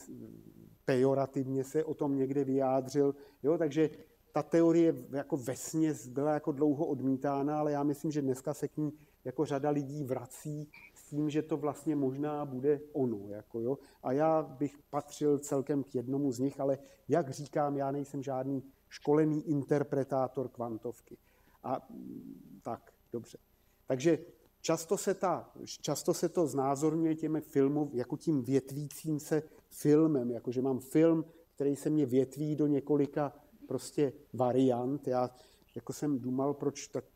pejorativně se o tom někde vyjádřil. Jo, takže ta teorie jako vesměs byla jako dlouho odmítána, ale já myslím, že dneska se k ní jako řada lidí vrací s tím, že to vlastně možná bude ono. Jako, jo. A já bych patřil celkem k jednomu z nich, ale jak říkám, já nejsem žádný školený interpretátor kvantovky. A tak, dobře. Takže často se to znázorňuje těmi filmy, jako tím větvícím se filmem, jakože mám film, který se mě větví do několika prostě variant. Já jako jsem důmal,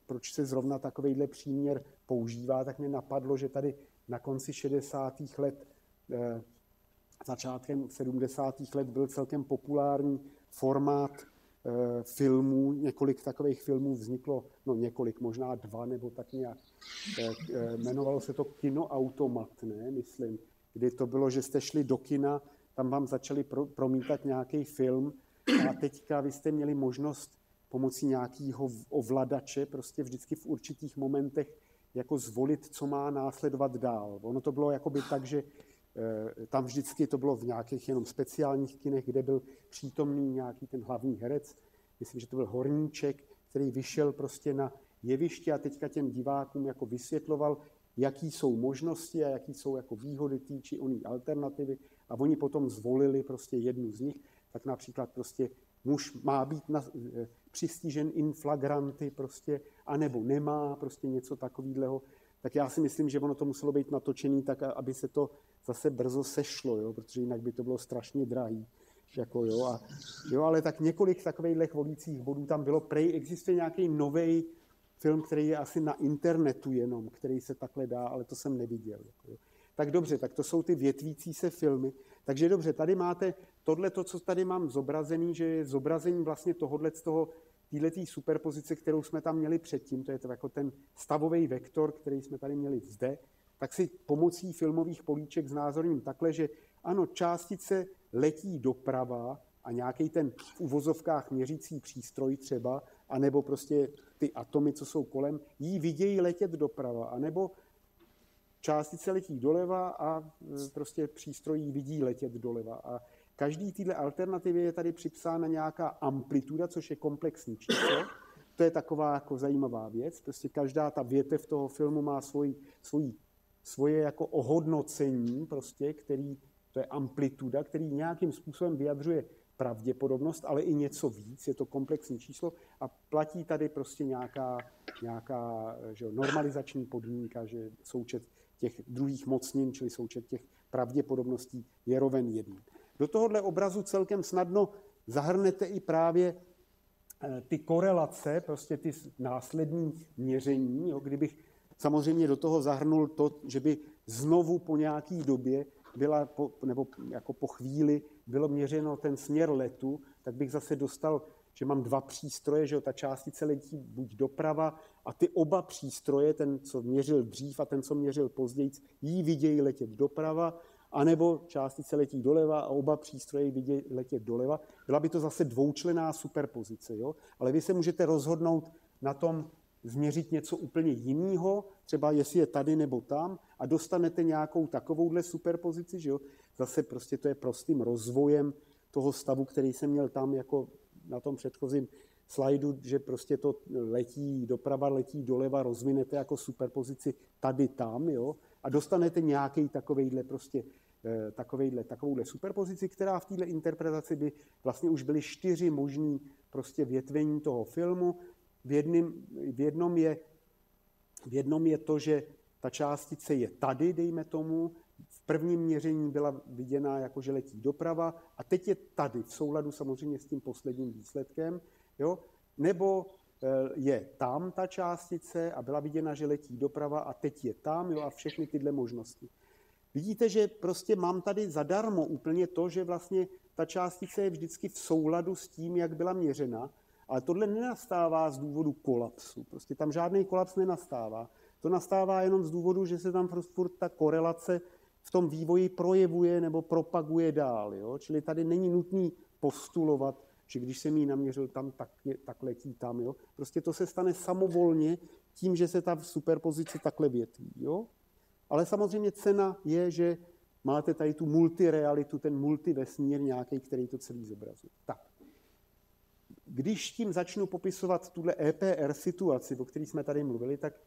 proč se zrovna takovejhle příměr používá, tak mě napadlo, že tady na konci 60. let, začátkem 70. let byl celkem populární formát filmů, několik takových filmů vzniklo, no několik, možná 2 nebo tak nějak. Jmenovalo se to Kinoautomat, ne, myslím, kdy to bylo, že jste šli do kina, tam vám začali promítat nějaký film a teďka vy jste měli možnost pomocí nějakého ovladače prostě vždycky v určitých momentech jako zvolit, co má následovat dál. Ono to bylo jakoby tak, že tam vždycky to bylo v nějakých jenom speciálních kinech, kde byl přítomný nějaký ten hlavní herec, myslím, že to byl Horníček, který vyšel prostě na jeviště a teďka těm divákům jako vysvětloval, jaký jsou možnosti a jaký jsou jako výhody té či oné alternativy a oni potom zvolili prostě jednu z nich, tak například prostě muž má být přistižen in flagranti prostě, anebo nemá prostě něco takového. Tak já si myslím, že ono to muselo být natočený tak, aby se to zase brzo sešlo, jo, protože jinak by to bylo strašně drahý. Jako, jo, ale tak několik takových volících bodů tam bylo. Prej existuje nějaký nový film, který je asi na internetu jenom, který se takhle dá, ale to jsem neviděl. Jako, jo. Tak dobře, tak to jsou ty větvící se filmy. Takže dobře, tady máte tohleto, co tady mám zobrazený, že je zobrazení vlastně téhletý superpozice, kterou jsme tam měli předtím, to je to jako ten stavový vektor, který jsme tady měli zde, tak si pomocí filmových políček znázorním takhle, že ano, částice letí doprava a nějaký ten v uvozovkách měřící přístroj třeba, anebo prostě ty atomy, co jsou kolem, jí vidějí letět doprava, anebo částice letí doleva a prostě přístroj jí vidí letět doleva. A každý téhle alternativě je tady připsána nějaká amplituda, což je komplexní číslo. To je taková jako zajímavá věc. Prostě každá ta větev toho filmu má svoje jako ohodnocení, prostě, to je amplituda, který nějakým způsobem vyjadřuje pravděpodobnost, ale i něco víc. Je to komplexní číslo a platí tady prostě nějaká že normalizační podmínka, že součet těch druhých mocnin, čili součet těch pravděpodobností je roven 1. Do tohohle obrazu celkem snadno zahrnete i právě ty korelace, prostě ty následní měření. Jo, kdybych samozřejmě do toho zahrnul to, že by znovu po nějaký době nebo jako po chvíli bylo měřeno ten směr letu, tak bych zase dostal, že mám 2 přístroje, že ta částice letí buď doprava a ty oba přístroje, ten, co měřil dřív a ten, co měřil později, jí vidějí letět doprava anebo částice letí doleva a oba přístroje vidí letět doleva. Byla by to zase dvoučlenná superpozice, jo? Ale vy se můžete rozhodnout na tom změřit něco úplně jiného, třeba jestli je tady nebo tam, a dostanete nějakou takovouhle superpozici, že jo? Zase prostě to je prostým rozvojem toho stavu, který jsem měl tam jako na tom předchozím slajdu, že prostě to letí doprava, letí doleva, rozvinete jako superpozici tady tam, jo? A dostanete nějaký takovejhle prostě takovouhle superpozici, která v této interpretaci by vlastně už byly 4 možný prostě větvení toho filmu. V jednom je to, že ta částice je tady, dejme tomu, v prvním měření byla viděna jako, že letí doprava a teď je tady, v souladu samozřejmě s tím posledním výsledkem, jo? Nebo je tam ta částice a byla viděna, že letí doprava a teď je tam, jo? A všechny tyhle možnosti. Vidíte, že prostě mám tady zadarmo úplně to, že vlastně ta částice je vždycky v souladu s tím, jak byla měřena, ale tohle nenastává z důvodu kolapsu. Prostě tam žádný kolaps nenastává. To nastává jenom z důvodu, že se tam furt ta korelace v tom vývoji projevuje nebo propaguje dál. Jo? Čili tady není nutný postulovat, že když jsem ji naměřil tam, tak letí tam. Jo? Prostě to se stane samovolně tím, že se ta superpozice takhle větví. Jo? Ale samozřejmě cena je, že máte tady tu multirealitu, ten multivesmír nějaký, který to celý zobrazuje. Tak. Když tím začnu popisovat tuhle EPR situaci, o které jsme tady mluvili, tak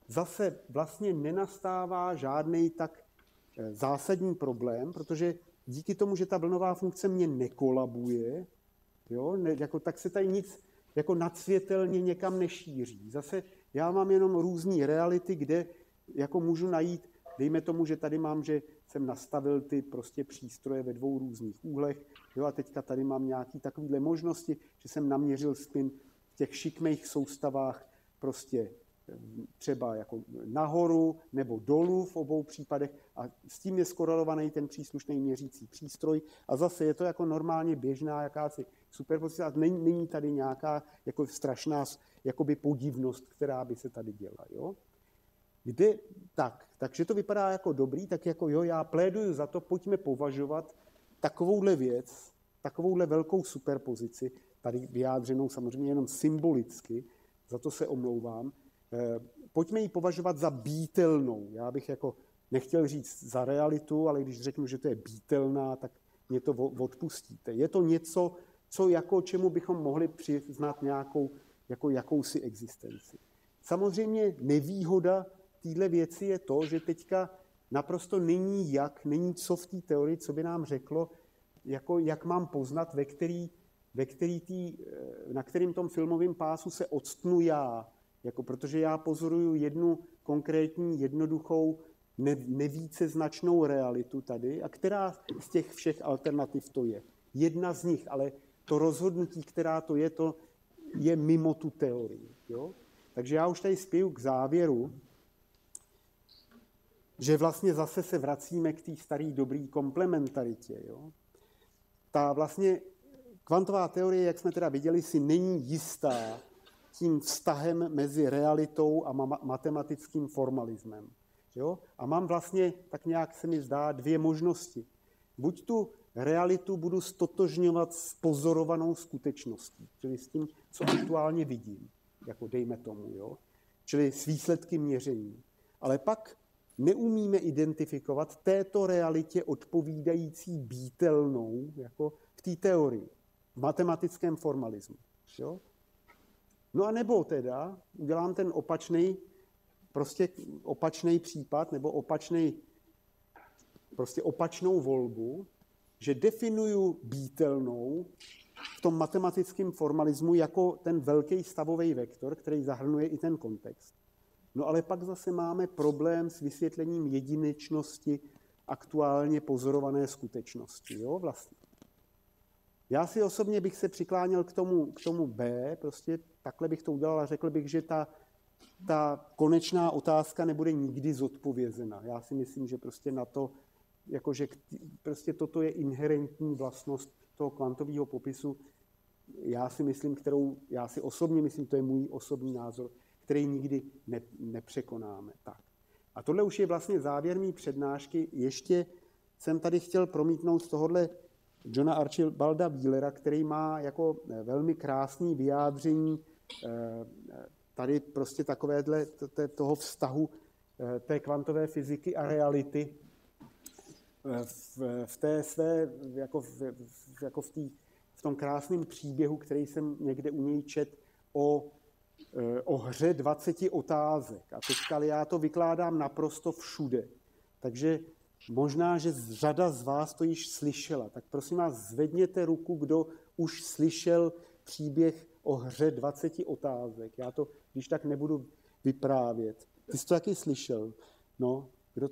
zase vlastně nenastává žádný tak zásadní problém, protože díky tomu, že ta vlnová funkce mě nekolabuje, jo, tak se tady nic jako nadsvětelně někam nešíří. Zase já mám jenom různé reality, kde jako můžu najít, dejme tomu, že tady mám, že jsem nastavil ty prostě přístroje ve 2 různých úhlech, jo, a teďka tady mám nějaké takovéhle možnosti, že jsem naměřil spin v těch šikmých soustavách prostě třeba jako nahoru nebo dolů v obou případech a s tím je skorelovaný ten příslušný měřící přístroj a zase je to jako normálně běžná jakási superpozice a není tady nějaká jako strašná jakoby podivnost, která by se tady děla. Jo? Takže to vypadá jako dobrý, tak jako jo, já pléduju za to, pojďme považovat takovouhle věc, takovouhle velkou superpozici, tady vyjádřenou samozřejmě jenom symbolicky, za to se omlouvám, pojďme ji považovat za býtelnou. Já bych jako nechtěl říct za realitu, ale když řeknu, že to je býtelná, tak mě to odpustíte. Je to něco, co jako čemu bychom mohli přiznat nějakou jako jakousi existenci. Samozřejmě nevýhoda téhle věci je to, že teďka naprosto není co v té teorii, co by nám řeklo, jako jak mám poznat, na kterým tom filmovém pásu se odstnu já. Jako, protože já pozoruju jednu konkrétní, jednoduchou, nevíce značnou realitu tady, a která z těch všech alternativ to je. Jedna z nich, ale to rozhodnutí, která to je mimo tu teorii. Jo? Takže já už tady spěju k závěru, že vlastně zase se vracíme k té staré dobré komplementaritě. Jo? Ta vlastně kvantová teorie, jak jsme teda viděli, si není jistá tím vztahem mezi realitou a matematickým formalismem. Jo? A mám vlastně, tak nějak se mi zdá, 2 možnosti. Buď tu realitu budu stotožňovat s pozorovanou skutečností, čili s tím, co aktuálně vidím, jako dejme tomu, jo? Čili s výsledky měření. Ale pak neumíme identifikovat této realitě odpovídající býtelnou, jako v té teorii, v matematickém formalismu. Jo? No a nebo teda udělám ten opačný případ, nebo opačnou volbu, že definuju býtelnou v tom matematickém formalismu jako ten velký stavový vektor, který zahrnuje i ten kontext. No ale pak zase máme problém s vysvětlením jedinečnosti aktuálně pozorované skutečnosti. Jo, vlastně. Já si osobně bych se přikláněl k tomu B, prostě takhle bych to udělal a řekl bych, že ta konečná otázka nebude nikdy zodpovězena. Já si myslím, že prostě na to, jakože prostě toto je inherentní vlastnost toho kvantového popisu, já si osobně myslím, to je můj osobní názor, který nikdy nepřekonáme. Tak. A tohle už je vlastně závěr mý přednášky. Ještě jsem tady chtěl promítnout z tohohle Johna Archibalda Wheelera, který má jako velmi krásný vyjádření tady prostě takovéhle toho vztahu té kvantové fyziky a reality v té své, v tom krásném příběhu, který jsem někde u něj čet o hře 20 otázek. A teďka já to vykládám naprosto všude. Takže možná, že řada z vás to již slyšela. Tak prosím vás, zvedněte ruku, kdo už slyšel příběh o hře 20 otázek. Já to, když tak nebudu vyprávět. Ty jsi to taky slyšel. No, kdo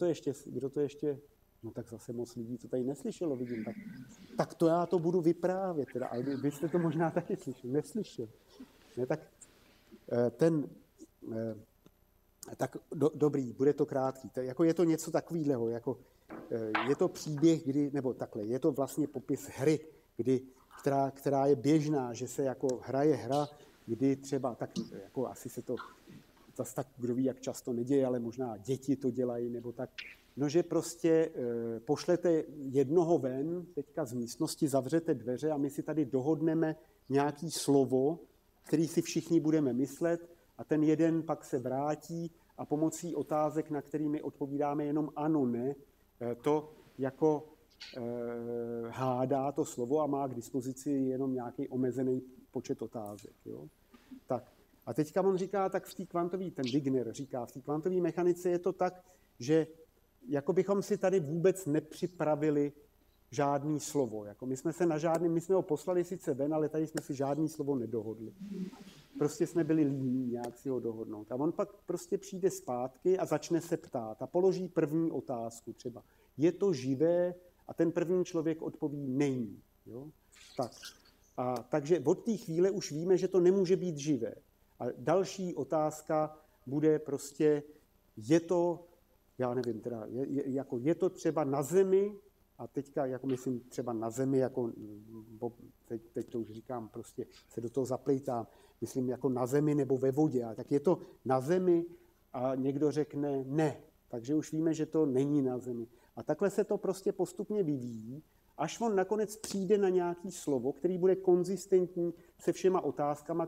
to ještě? No tak zase moc lidí to tady neslyšelo, vidím. Tak to já to budu vyprávět. Teda. Ale vy jste to možná taky neslyšel. Ne, tak dobrý, bude to krátký. Jako je to něco takového, jako je to příběh, je to vlastně popis hry, která je běžná, že se jako hraje hra, kdy třeba, tak jako asi se to zase tak, kdo ví, jak často neděje, ale možná děti to dělají, nebo tak, no, že prostě pošlete jednoho ven, teďka z místnosti, zavřete dveře a my si tady dohodneme nějaký slovo, který si všichni budeme myslet, a ten jeden pak se vrátí a pomocí otázek, na kterými odpovídáme jenom ano, ne, to jako hádá to slovo a má k dispozici jenom nějaký omezený počet otázek. Jo? Tak. A teďka on říká, tak v té kvantové, ten Wigner říká, v té kvantové mechanice je to tak, že jako bychom si tady vůbec nepřipravili žádný slovo. Jako my jsme ho poslali sice ven, ale tady jsme si žádný slovo nedohodli. Prostě jsme byli líní nějak si ho dohodnout. A on pak prostě přijde zpátky a začne se ptát a položí první otázku třeba. Je to živé? A ten první člověk odpoví není. Jo? Tak. Takže od té chvíle už víme, že to nemůže být živé. A další otázka bude prostě, je to, já nevím, teda, je to třeba na Zemi, a teďka, jako myslím, třeba na Zemi, jako, teď to už říkám, prostě se do toho zaplejtám, myslím, jako na Zemi nebo ve vodě, a tak je to na Zemi a někdo řekne ne, takže už víme, že to není na Zemi. A takhle se to prostě postupně vyvíjí, až on nakonec přijde na nějaký slovo, který bude konzistentní se všema otázkama,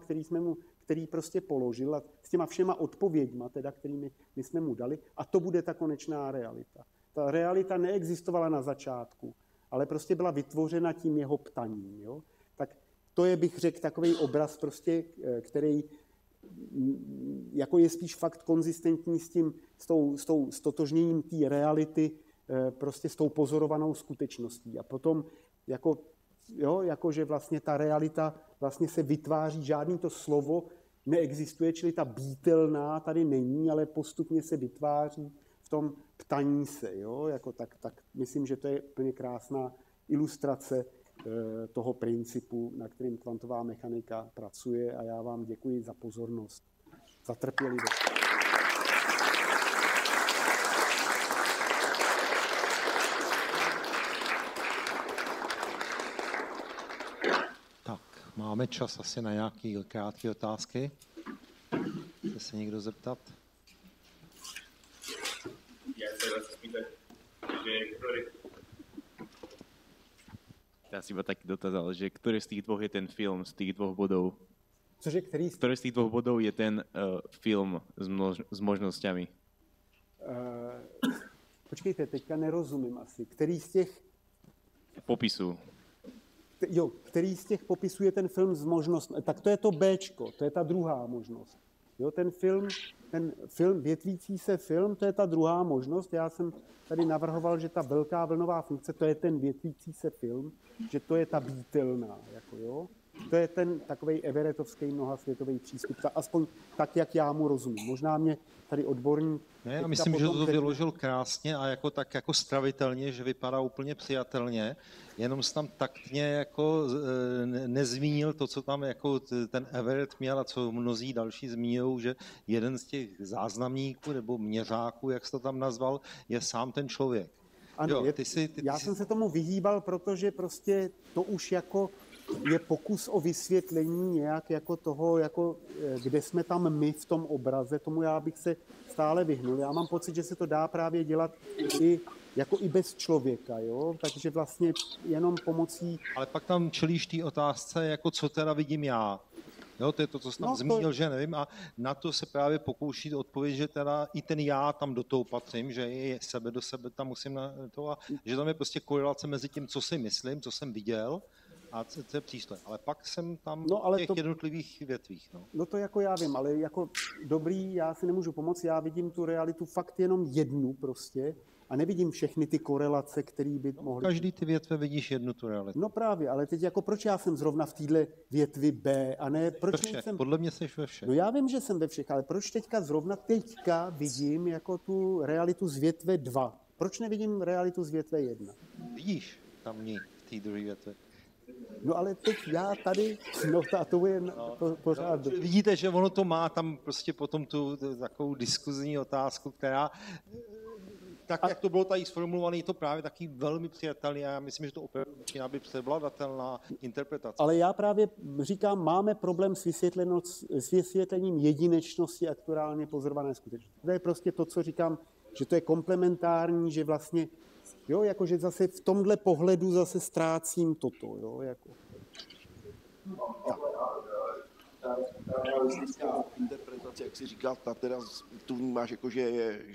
který prostě položil, a s těma všema odpověďma, teda, kterými my jsme mu dali, a to bude ta konečná realita. Ta realita neexistovala na začátku, ale prostě byla vytvořena tím jeho ptaním. Jo? Tak to je, bych řekl, takový obraz, prostě, který jako je spíš fakt konzistentní s totožněním té reality, prostě s tou pozorovanou skutečností. A potom, že vlastně ta realita vlastně se vytváří, žádný to slovo neexistuje, čili ta býtelná tady není, ale postupně se vytváří v tom ptaní se. Jo? Tak myslím, že to je úplně krásná ilustrace toho principu, na kterým kvantová mechanika pracuje, a já vám děkuji za pozornost, za trpělivost. Tak, máme čas asi na nějaké krátké otázky. Chce se někdo zeptat? Ja si iba taký dotazal, že ktorý z tých dvoch je ten film z tých dvoch bodov? Cože, ktorý z tých dvoch bodov je ten film s možnosťami? Počkejte, teďka nerozumím asi. Který z těch... Popisu. Který z těch popisů je ten film s možnostmi? Tak to je to Bčko, to je ta druhá možnost. Jo, ten film, větvící se film, to je ta druhá možnost. Já jsem tady navrhoval, že ta velká vlnová funkce, to je ten větvící se film, že to je ta býtelná. Jako jo. To je ten takovej everettovský mnohasvětový přístup, aspoň tak, jak já mu rozumím. Možná mě tady odborník... Ne, já myslím, že to vyložil krásně a jako stravitelně, že vypadá úplně přijatelně, jenom jsem tam taktně jako nezmínil to, co tam jako ten Everett měl a co mnozí další zmíňují, že jeden z těch záznamníků nebo měřáků, jak jsi to tam nazval, je sám ten člověk. Ano, já jsem se tomu vyhýbal, protože prostě to už jako je pokus o vysvětlení nějak jako toho, jako kde jsme tam my v tom obraze, tomu já bych se stále vyhnul. Já mám pocit, že se to dá právě dělat i jako i bez člověka, jo? Takže vlastně jenom pomocí... Ale pak tam čelíš té otázce, jako co teda vidím já. Jo, to je to, co jsem tam No, zmínil, že nevím, a na to se právě pokouší odpovědět, že teda i ten já tam do toho patřím, že je sebe do sebe tam musím na to, a že tam je prostě korelace mezi tím, co si myslím, co jsem viděl, a co je přístroj. Ale pak jsem tam v těch jednotlivých větvích. No to jako já vím, ale jako dobrý, já si nemůžu pomoct, já vidím tu realitu fakt jenom jednu prostě a nevidím všechny ty korelace, které by mohly... Každý ty větve vidíš jednu tu realitu. No právě, ale teď jako proč já jsem zrovna v téhle větvi B a ne... Proč jsem... Podle mě jsi ve všech. No já vím, že jsem ve všech, ale proč zrovna teďka vidím jako tu realitu z větve 2? Proč nevidím realitu z větve 1? Vidíš tam ní, v té druhé větve. No ale teď já tady, no to je pořád... No, vidíte, že ono to má tam prostě potom tu takovou diskuzní otázku, která, tak jak to bylo tady sformulované, je to právě taky velmi přijatelný a já myslím, že to opravdu začíná být převladatelná interpretace. Ale já právě říkám, máme problém s vysvětlením jedinečnosti aktuálně pozorované skutečnosti. To je prostě to, co říkám, že to je komplementární, že vlastně, jo, jakože zase v tomhle pohledu zase ztrácím toto, jo, jako. Interpretace, jak jsi říkal, ta teda tu vnímáš jako, že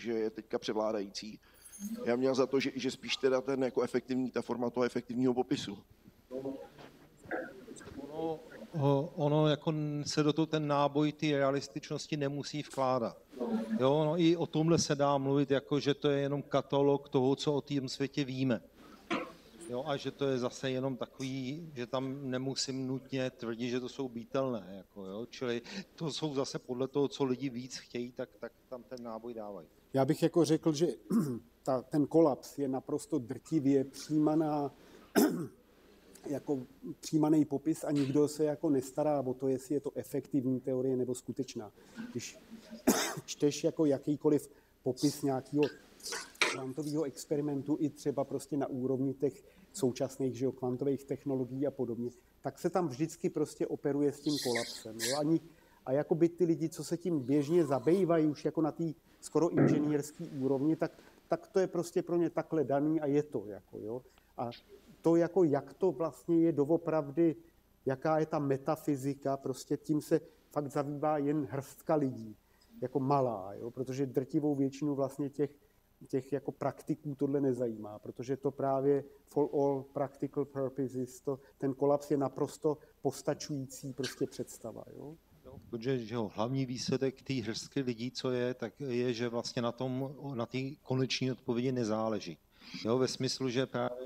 je teďka převládající. Já měl za to, že spíš teda ten jako efektivní, ta forma toho efektivního popisu. Ono jako se do toho ten náboj té realističnosti nemusí vkládat. Jo, no, i o tomhle se dá mluvit, jako že to je jenom katalog toho, co o tom světě víme. Jo, a že to je zase jenom takový, že tam nemusím nutně tvrdit, že to jsou býtelné. Jako, jo. Čili to jsou zase podle toho, co lidi víc chtějí, tak tam ten náboj dávají. Já bych jako řekl, že ten kolaps je naprosto drtivě přijímaný popis a nikdo se jako nestará o to, jestli je to efektivní teorie nebo skutečná. Když čteš jako jakýkoliv popis nějakého kvantového experimentu i třeba prostě na úrovni těch současných, že jo, kvantových technologií a podobně, tak se tam vždycky prostě operuje s tím kolapsem. Jo? A jako by ty lidi, co se tím běžně zabývají už jako na té skoro inženýrské úrovni, tak to je prostě pro ně takhle daný a je to. Jako, jo? A to, jako jak to vlastně je doopravdy, jaká je ta metafyzika, prostě tím se fakt zabývá jen hrstka lidí, jako malá, jo? Protože drtivou většinu vlastně těch jako praktiků tohle nezajímá, protože to právě for all practical purposes, ten kolaps je naprosto postačující prostě představa. Jo? Protože že hlavní výsledek té hrstky lidí, co je, tak je, že vlastně na té koneční odpovědi nezáleží. Jo, ve smyslu, že právě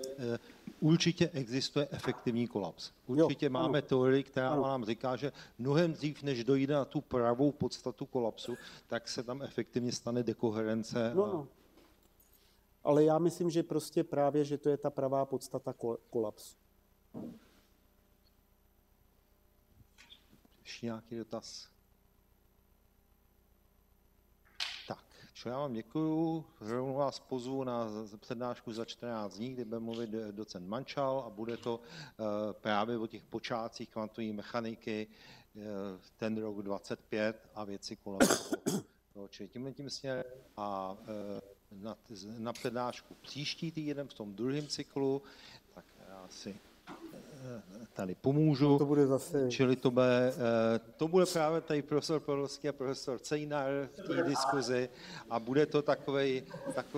určitě existuje efektivní kolaps. Určitě máme teorii, která nám říká, že mnohem dřív, než dojde na tu pravou podstatu kolapsu, tak se tam efektivně stane dekoherence. No. Ale já myslím, že prostě právě, že to je ta pravá podstata kolapsu. Ještě nějaký dotaz? Tak, čo já vám děkuju. Rovnou vás pozvu na přednášku za 14 dní, kde bude mluvit docent Mančal a bude to právě o těch počátcích kvantové mechaniky, ten rok 25 a věci kolem toho. Čili tím směrem a na přednášku příští týden v tom druhém cyklu, tak já si tady pomůžu. To bude zase... Čili to bude právě tady profesor Podolský a profesor Cejnar v té diskuzi a bude to takovej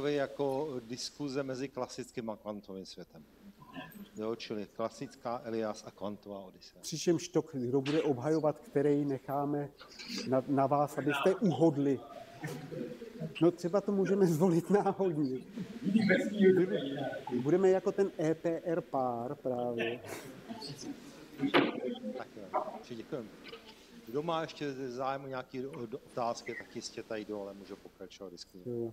jako diskuze mezi klasickým a kvantovým světem. Jo, čili klasická Elias a kvantová Odyssea. Přičemž to, kdo bude obhajovat, který necháme na vás, abyste uhodli. No třeba to můžeme zvolit náhodně. Budeme jako ten EPR pár právě. Tak jo, děkujeme. Kdo má ještě zájem o nějaké otázky, tak jistě tady dole může pokračovat diskuzi.